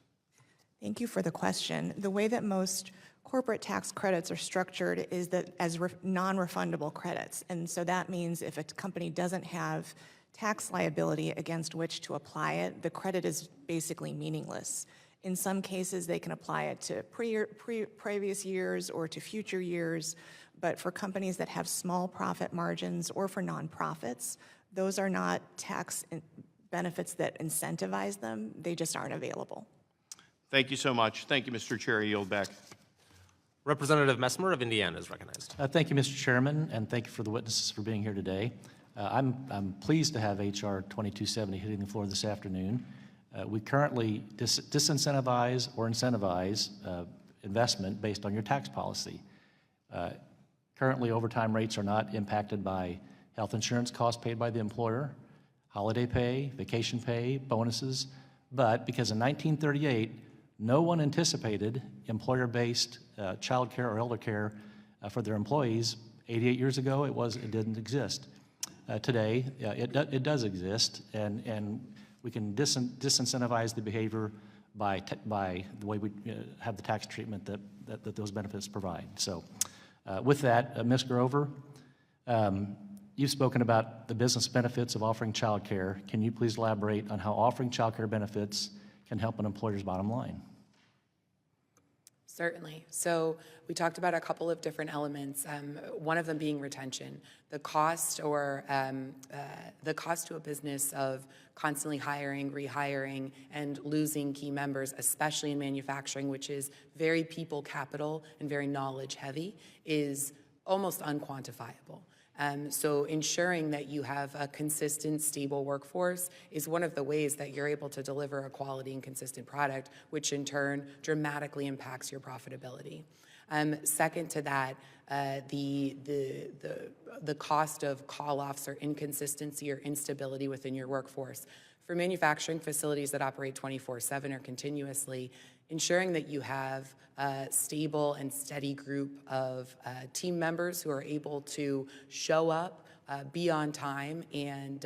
Thank you for the question. The way that most corporate tax credits are structured is that as non-refundable credits. And so that means if a company doesn't have tax liability against which to apply it, the credit is basically meaningless. In some cases, they can apply it to previous years or to future years, but for companies that have small profit margins or for nonprofits, those are not tax benefits that incentivize them. They just aren't available. Thank you so much. Thank you, Mr. Chair. I yield back. Representative Messmer of Indiana is recognized. Thank you, Mr. Chairman, and thank you for the witnesses for being here today. I'm pleased to have H.R. 2270 hitting the floor this afternoon. We currently disincentivize or incentivize investment based on your tax policy. Currently, overtime rates are not impacted by health insurance costs paid by the employer, holiday pay, vacation pay, bonuses, but because in 1938, no one anticipated employer-based child care or elder care for their employees. 88 years ago, it didn't exist. Today, it does exist, and we can disincentivize the behavior by the way we have the tax treatment that those benefits provide. So with that, Ms. Grover, you've spoken about the business benefits of offering child care. Can you please elaborate on how offering child care benefits can help an employer's bottom line? Certainly. So we talked about a couple of different elements, one of them being retention. The cost the cost to a business of constantly hiring, rehiring, and losing key members, especially in manufacturing, which is very people capital and very knowledge heavy, is almost unquantifiable. So ensuring that you have a consistent, stable workforce is one of the ways that you're able to deliver a quality and consistent product, which in turn dramatically impacts your profitability. Second to that, the cost of call-offs or inconsistency or instability within your workforce. For manufacturing facilities that operate 24/7 or continuously, ensuring that you have a stable and steady group of team members who are able to show up, be on time, and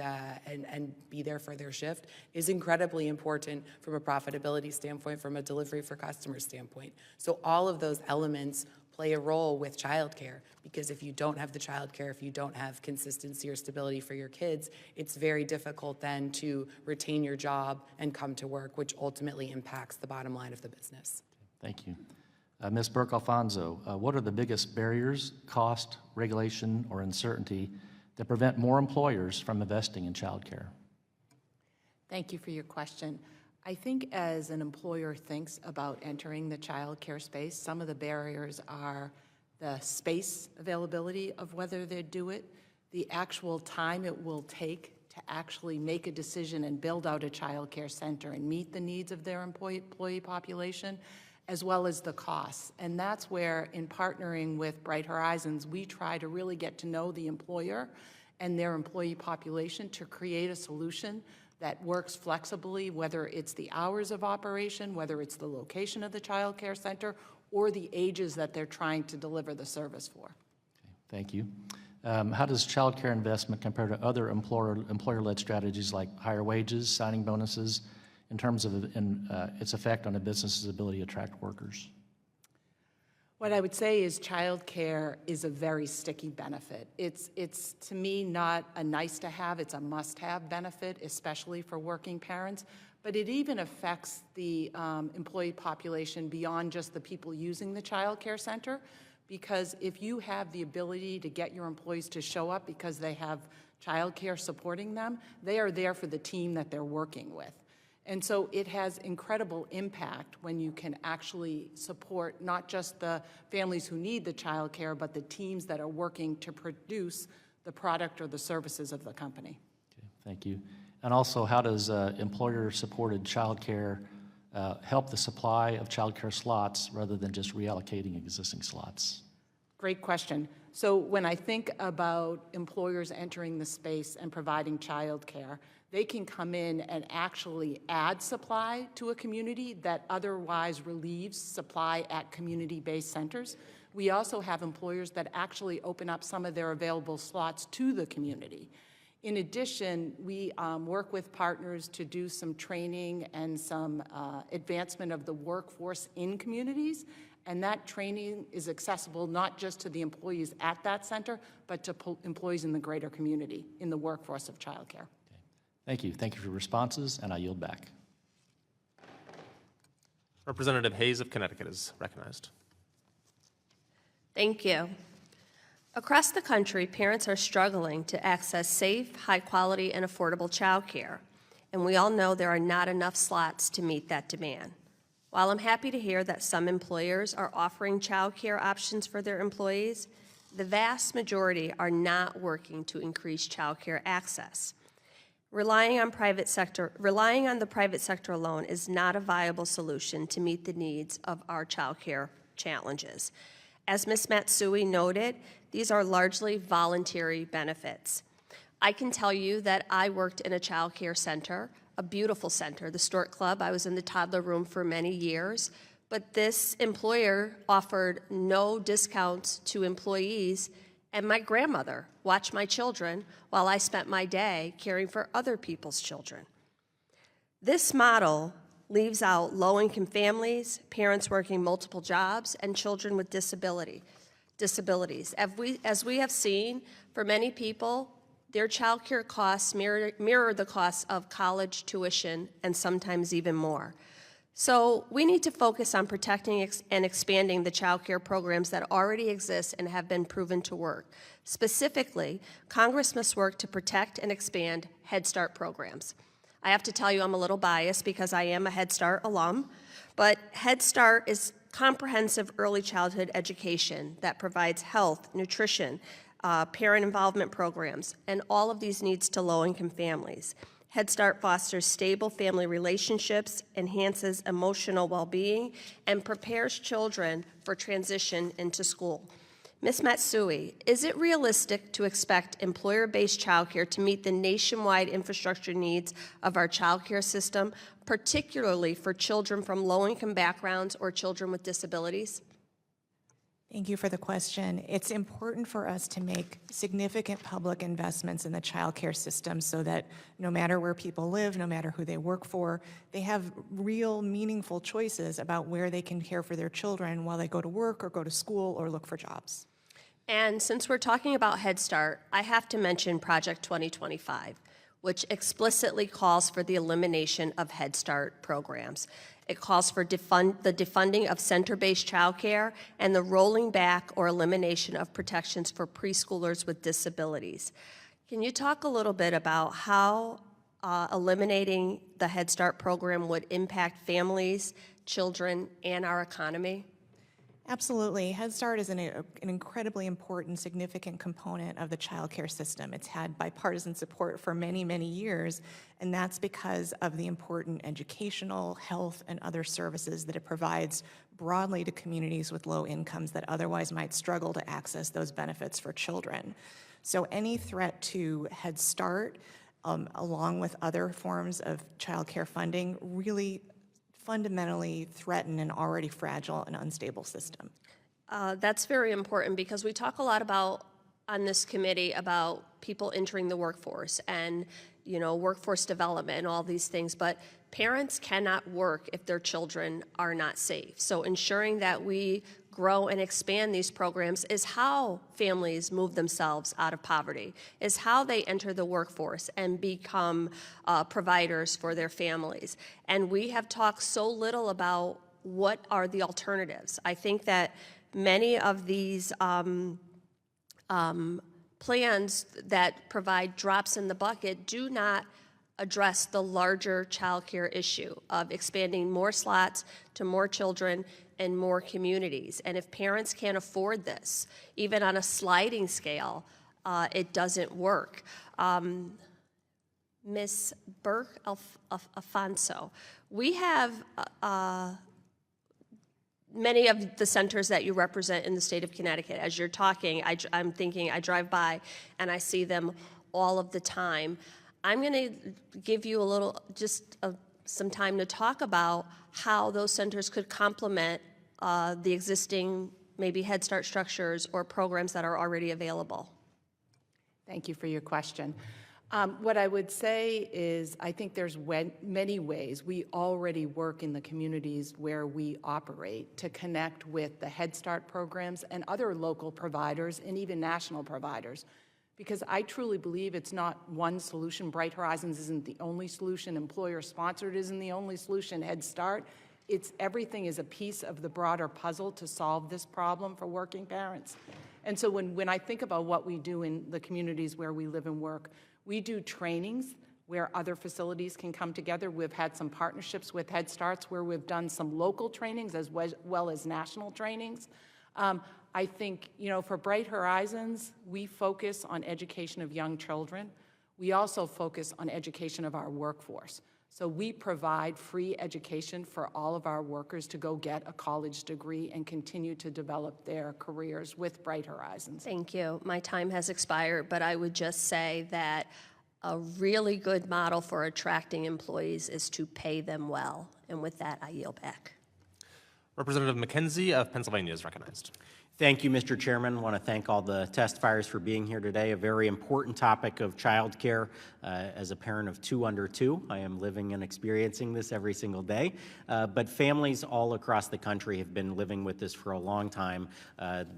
be there for their shift is incredibly important from a profitability standpoint, from a delivery for customers standpoint. So all of those elements play a role with childcare, because if you don't have the childcare, if you don't have consistency or stability for your kids, it's very difficult then to retain your job and come to work, which ultimately impacts the bottom line of the business. Thank you. Ms. Burke-Alfonso, what are the biggest barriers, cost, regulation, or uncertainty that prevent more employers from investing in childcare? Thank you for your question. I think as an employer thinks about entering the child care space, some of the barriers are the space availability of whether they do it, the actual time it will take to actually make a decision and build out a child care center and meet the needs of their employee population, as well as the costs. And that's where, in partnering with Bright Horizons, we try to really get to know the employer and their employee population to create a solution that works flexibly, whether it's the hours of operation, whether it's the location of the child care center, or the ages that they're trying to deliver the service for. Okay, thank you. How does child care investment compare to other employer-led strategies like higher wages, signing bonuses, in terms of its effect on a business's ability to attract workers? What I would say is child care is a very sticky benefit. It's to me not a nice to have, it's a must-have benefit, especially for working parents, but it even affects the employee population beyond just the people using the child care center, because if you have the ability to get your employees to show up because they have child care supporting them, they are there for the team that they're working with. And so it has incredible impact when you can actually support not just the families who need the child care, but the teams that are working to produce the product or the services of the company. Okay, thank you. And also, how does employer-supported child care help the supply of child care slots rather than just reallocating existing slots? Great question. So when I think about employers entering the space and providing child care, they can come in and actually add supply to a community that otherwise relieves supply at community-based centers. We also have employers that actually open up some of their available slots to the community. In addition, we work with partners to do some training and some advancement of the workforce in communities, and that training is accessible not just to the employees at that center, but to employees in the greater community in the workforce of childcare. Thank you. Thank you for your responses, and I yield back. Representative Hayes of Connecticut is recognized. Thank you. Across the country, parents are struggling to access safe, high-quality, and affordable childcare, and we all know there are not enough slots to meet that demand. While I'm happy to hear that some employers are offering childcare options for their employees, the vast majority are not working to increase childcare access. Relying on the private sector alone is not a viable solution to meet the needs of our childcare challenges. As Ms. Matsui noted, these are largely voluntary benefits. I can tell you that I worked in a child care center, a beautiful center, the Stork Club. I was in the toddler room for many years, but this employer offered no discounts to employees, and my grandmother watched my children while I spent my day caring for other people's children. This model leaves out low-income families, parents working multiple jobs, and children with disabilities. As we have seen, for many people, their child care costs mirror the costs of college tuition and sometimes even more. So we need to focus on protecting and expanding the child care programs that already exist and have been proven to work. Specifically, Congress must work to protect and expand Head Start programs. I have to tell you I'm a little biased because I am a Head Start alum, but Head Start is comprehensive early childhood education that provides health, nutrition, parent involvement programs, and all of these needs to low-income families. Head Start fosters stable family relationships, enhances emotional well-being, and prepares children for transition into school. Ms. Matsui, is it realistic to expect employer-based childcare to meet the nationwide infrastructure needs of our childcare system, particularly for children from low-income backgrounds or children with disabilities? Thank you for the question. It's important for us to make significant public investments in the child care system so that no matter where people live, no matter who they work for, they have real, meaningful choices about where they can care for their children while they go to work or go to school or look for jobs. And since we're talking about Head Start, I have to mention Project 2025, which explicitly calls for the elimination of Head Start programs. It calls for the defunding of center-based childcare and the rolling back or elimination of protections for preschoolers with disabilities. Can you talk a little bit about how eliminating the Head Start program would impact families, children, and our economy? Absolutely. Head Start is an incredibly important, significant component of the child care system. It's had bipartisan support for many, many years, and that's because of the important educational, health, and other services that it provides broadly to communities with low incomes that otherwise might struggle to access those benefits for children. So any threat to Head Start, along with other forms of child care funding, really fundamentally threaten an already fragile and unstable system. That's very important because we talk a lot about on this committee about people entering the workforce and workforce development and all these things, but parents cannot work if their children are not safe. So ensuring that we grow and expand these programs is how families move themselves out of poverty, is how they enter the workforce and become providers for their families. And we have talked so little about what are the alternatives. I think that many of these plans that provide drops in the bucket do not address the larger child care issue of expanding more slots to more children and more communities. And if parents can't afford this, even on a sliding scale, it doesn't work. Ms. Burke Alfonso, we have many of the centers that you represent in the state of Connecticut. As you're talking, I'm thinking, I drive by and I see them all of the time. I'm going to give you some time to talk about how those centers could complement the existing maybe Head Start structures or programs that are already available. Thank you for your question. What I would say is I think there's many ways we already work in the communities where we operate to connect with the Head Start programs and other local providers and even national providers. Because I truly believe it's not one solution. Bright Horizons isn't the only solution. Employer-sponsored isn't the only solution. Head Start everything is a piece of the broader puzzle to solve this problem for working parents. And so when I think about what we do in the communities where we live and work, we do trainings where other facilities can come together. We've had some partnerships with Head Starts where we've done some local trainings as well as national trainings. I think, for Bright Horizons, we focus on education of young children. We also focus on education of our workforce. So we provide free education for all of our workers to go get a college degree and continue to develop their careers with Bright Horizons. Thank you. My time has expired, but I would just say that a really good model for attracting employees is to pay them well. And with that, I yield back. Representative McKenzie of Pennsylvania is recognized. Thank you, Mr. Chairman. I want to thank all the testifiers for being here today. A very important topic of child care. As a parent of 2 under 2, I am living and experiencing this every single day. But families all across the country have been living with this for a long time.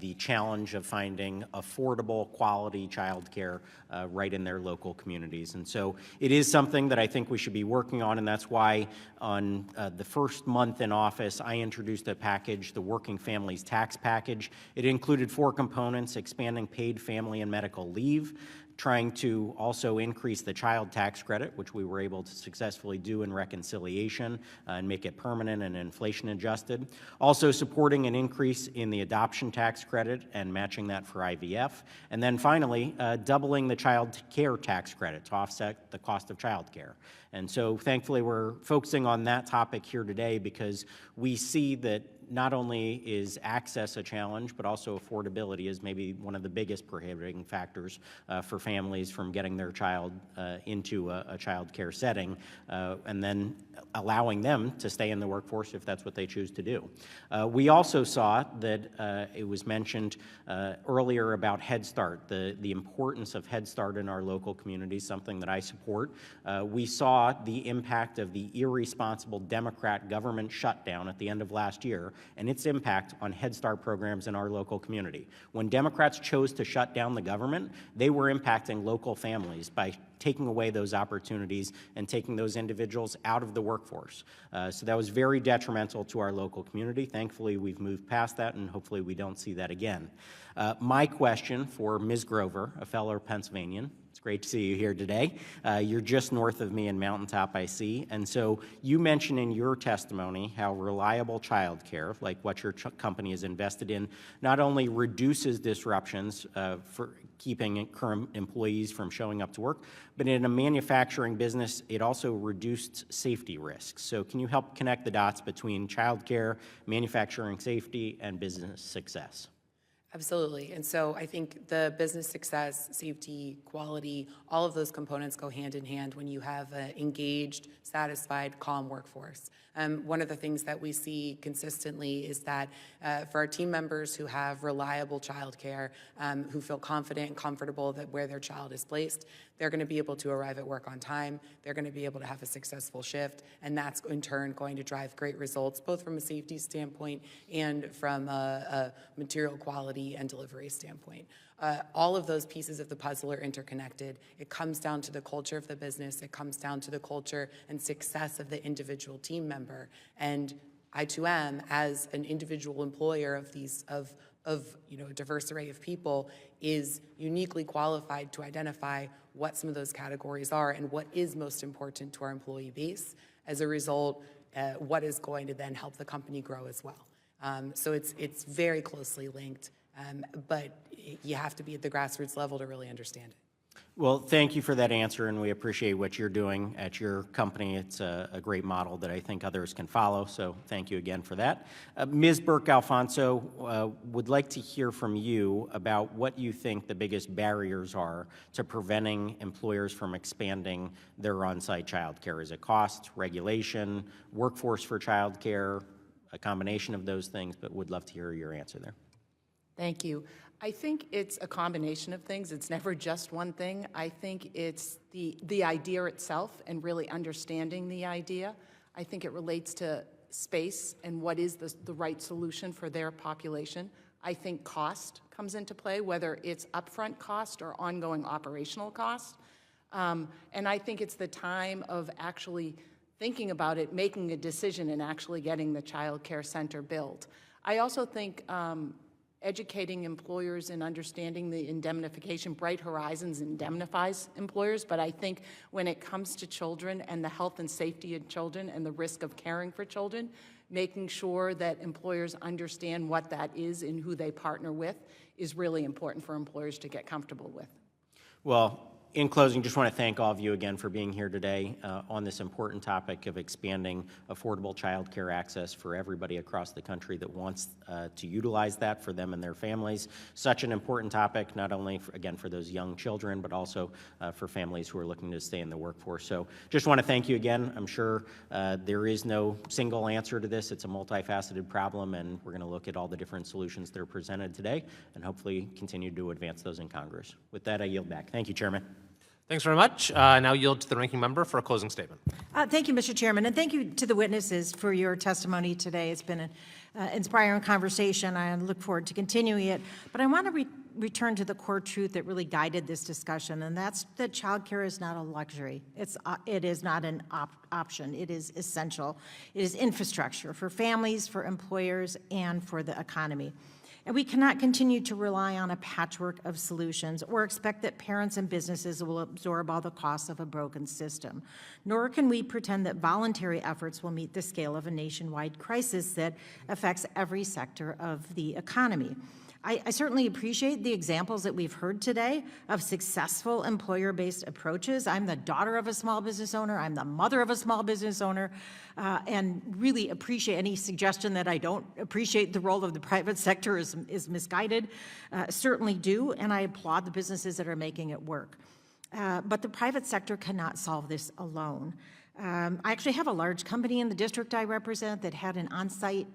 The challenge of finding affordable, quality child care right in their local communities. And so it is something that I think we should be working on, and that's why on the first month in office, I introduced a package, the Working Families Tax Package. It included 4 components: expanding paid family and medical leave, trying to also increase the child tax credit, which we were able to successfully do in reconciliation and make it permanent and inflation adjusted. Also supporting an increase in the adoption tax credit and matching that for IVF. And then finally, doubling the child care tax credit to offset the cost of child care. And so thankfully we're focusing on that topic here today because we see that not only is access a challenge, but also affordability is maybe one of the biggest prohibiting factors for families from getting their child into a child care setting, and then allowing them to stay in the workforce if that's what they choose to do. We also saw that it was mentioned earlier about Head Start, the importance of Head Start in our local communities, something that I support. We saw the impact of the irresponsible Democrat government shutdown at the end of last year and its impact on Head Start programs in our local community. When Democrats chose to shut down the government, they were impacting local families by taking away those opportunities and taking those individuals out of the workforce. So that was very detrimental to our local community. Thankfully, we've moved past that, and hopefully we don't see that again. My question for Ms. Grover, a fellow Pennsylvanian, it's great to see you here today. You're just north of me in Mountaintop, I see. And so you mentioned in your testimony how reliable child care, like what your company is invested in, not only reduces disruptions for keeping current employees from showing up to work, but in a manufacturing business, it also reduced safety risks. So can you help connect the dots between child care, manufacturing safety, and business success? Absolutely. And so I think the business success, safety, quality, all of those components go hand in hand when you have an engaged, satisfied, calm workforce. One of the things that we see consistently is that for our team members who have reliable childcare, who feel confident and comfortable that where their child is placed, they're going to be able to arrive at work on time, they're going to be able to have a successful shift, and that's in turn going to drive great results, both from a safety standpoint and from a material quality and delivery standpoint. All of those pieces of the puzzle are interconnected. It comes down to the culture of the business. It comes down to the culture and success of the individual team member. And I2M, as an individual employer of a diverse array of people, is uniquely qualified to identify what some of those categories are and what is most important to our employee base. As a result, what is going to then help the company grow as well. So it's very closely linked. But you have to be at the grassroots level to really understand it. Well, thank you for that answer, and we appreciate what you're doing at your company. It's a great model that I think others can follow, so thank you again for that. Ms. Burke-Alfonso, would like to hear from you about what you think the biggest barriers are to preventing employers from expanding their on-site child care. Is it cost, regulation, workforce for child care, a combination of those things, but would love to hear your answer there. Thank you. I think it's a combination of things. It's never just one thing. I think it's the idea itself and really understanding the idea. I think it relates to space and what is the right solution for their population. I think cost comes into play, whether it's upfront cost or ongoing operational cost. And I think it's the time of actually thinking about it, making a decision, and actually getting the child care center built. I also think educating employers and understanding the indemnification. Bright Horizons indemnifies employers, but I think when it comes to children and the health and safety of children and the risk of caring for children, making sure that employers understand what that is and who they partner with is really important for employers to get comfortable with. Well, in closing, just want to thank all of you again for being here today on this important topic of expanding affordable child care access for everybody across the country that wants to utilize that for them and their families. Such an important topic, not only, again, for those young children, but also for families who are looking to stay in the workforce. So just want to thank you again. I'm sure there is no single answer to this. It's a multifaceted problem, and we're going to look at all the different solutions that are presented today and hopefully continue to advance those in Congress. With that, I yield back. Thank you, Chairman. Thanks very much. I now yield to the ranking member for a closing statement. Thank you, Mr. Chairman, and thank you to the witnesses for your testimony today. It's been an inspiring conversation. I look forward to continuing it. But I want to return to the core truth that really guided this discussion, and that's that child care is not a luxury. It is not an option. It is essential. It is infrastructure for families, for employers, and for the economy. And we cannot continue to rely on a patchwork of solutions or expect that parents and businesses will absorb all the costs of a broken system. Nor can we pretend that voluntary efforts will meet the scale of a nationwide crisis that affects every sector of the economy. I certainly appreciate the examples that we've heard today of successful employer-based approaches. I'm the daughter of a small business owner. I'm the mother of a small business owner, and really appreciate any suggestion that I don't appreciate the role of the private sector is misguided. Certainly do, and I applaud the businesses that are making it work. But the private sector cannot solve this alone. I actually have a large company in the district I represent that had an on-site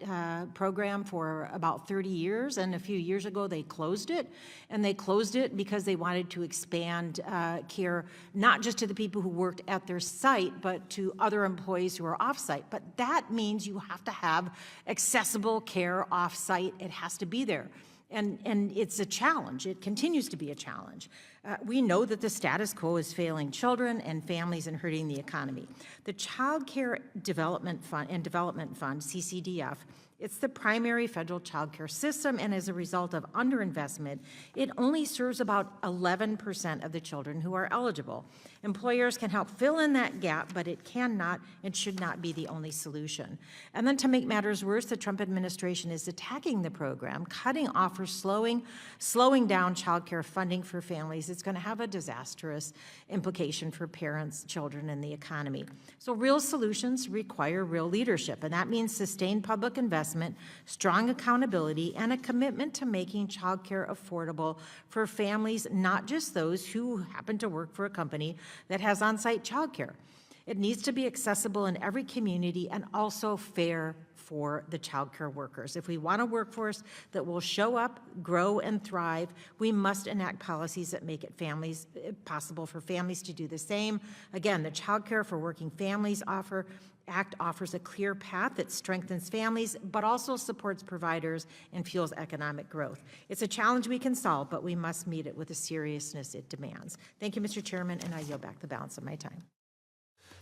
program for about 30 years, and a few years ago they closed it. And they closed it because they wanted to expand care not just to the people who worked at their site, but to other employees who are off-site. But that means you have to have accessible care off-site. It has to be there. And it's a challenge. It continues to be a challenge. We know that the status quo is failing children and families and hurting the economy. The Child Care Development Fund, CCDF, it's the primary federal child care system, and as a result of underinvestment, it only serves about 11% of the children who are eligible. Employers can help fill in that gap, but it cannot and should not be the only solution. And then to make matters worse, the Trump administration is attacking the program, cutting offers, slowing down child care funding for families. It's going to have a disastrous implication for parents, children, and the economy. So real solutions require real leadership, and that means sustained public investment, strong accountability, and a commitment to making child care affordable for families, not just those who happen to work for a company that has on-site child care. It needs to be accessible in every community and also fair for the child care workers. If we want a workforce that will show up, grow, and thrive, we must enact policies that make it possible for families to do the same. Again, the Child Care for Working Families Act offers a clear path that strengthens families, but also supports providers and fuels economic growth. It's a challenge we can solve, but we must meet it with the seriousness it demands. Thank you, Mr. Chairman, and I yield back the balance of my time.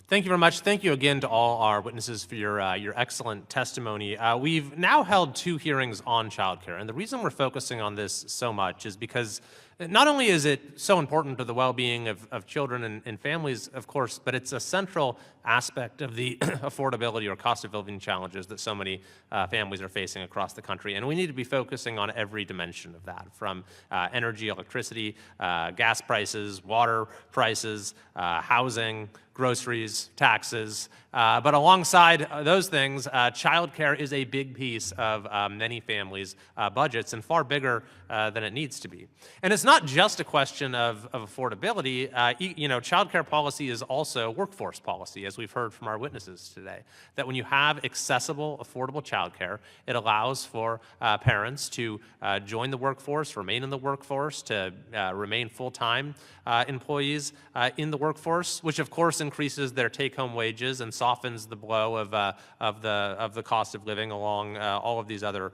Thank you very much. Thank you again to all our witnesses for your excellent testimony. We've now held 2 hearings on childcare, and the reason we're focusing on this so much is because not only is it so important to the well-being of children and families, of course, but it's a central aspect of the affordability or cost of living challenges that so many families are facing across the country. And we need to be focusing on every dimension of that, from energy, electricity, gas prices, water prices, housing, groceries, taxes. But alongside those things, childcare is a big piece of many families' budgets and far bigger than it needs to be. And it's not just a question of affordability. Childcare policy is also workforce policy, as we've heard from our witnesses today. That when you have accessible, affordable childcare, it allows for parents to join the workforce, remain in the workforce, to remain full-time employees in the workforce, which of course increases their take-home wages and softens the blow of the cost of living along all of these other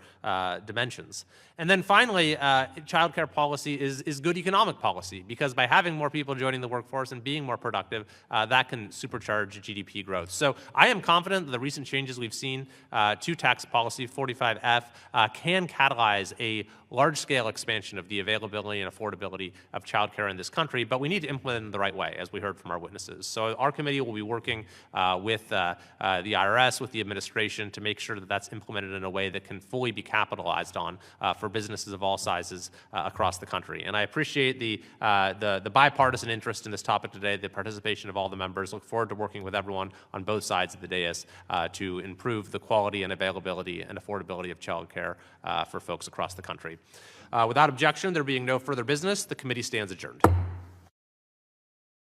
dimensions. And then finally, childcare policy is good economic policy, because by having more people joining the workforce and being more productive, that can supercharge GDP growth. So I am confident that the recent changes we've seen to tax policy 45F can catalyze a large-scale expansion of the availability and affordability of childcare in this country, but we need to implement it in the right way, as we heard from our witnesses. So our committee will be working with the IRS, with the administration, to make sure that that's implemented in a way that can fully be capitalized on for businesses of all sizes across the country. And I appreciate the bipartisan interest in this topic today, the participation of all the members. Look forward to working with everyone on both sides of the dais to improve the quality and availability and affordability of childcare for folks across the country. Without objection, there being no further business, the committee stands adjourned.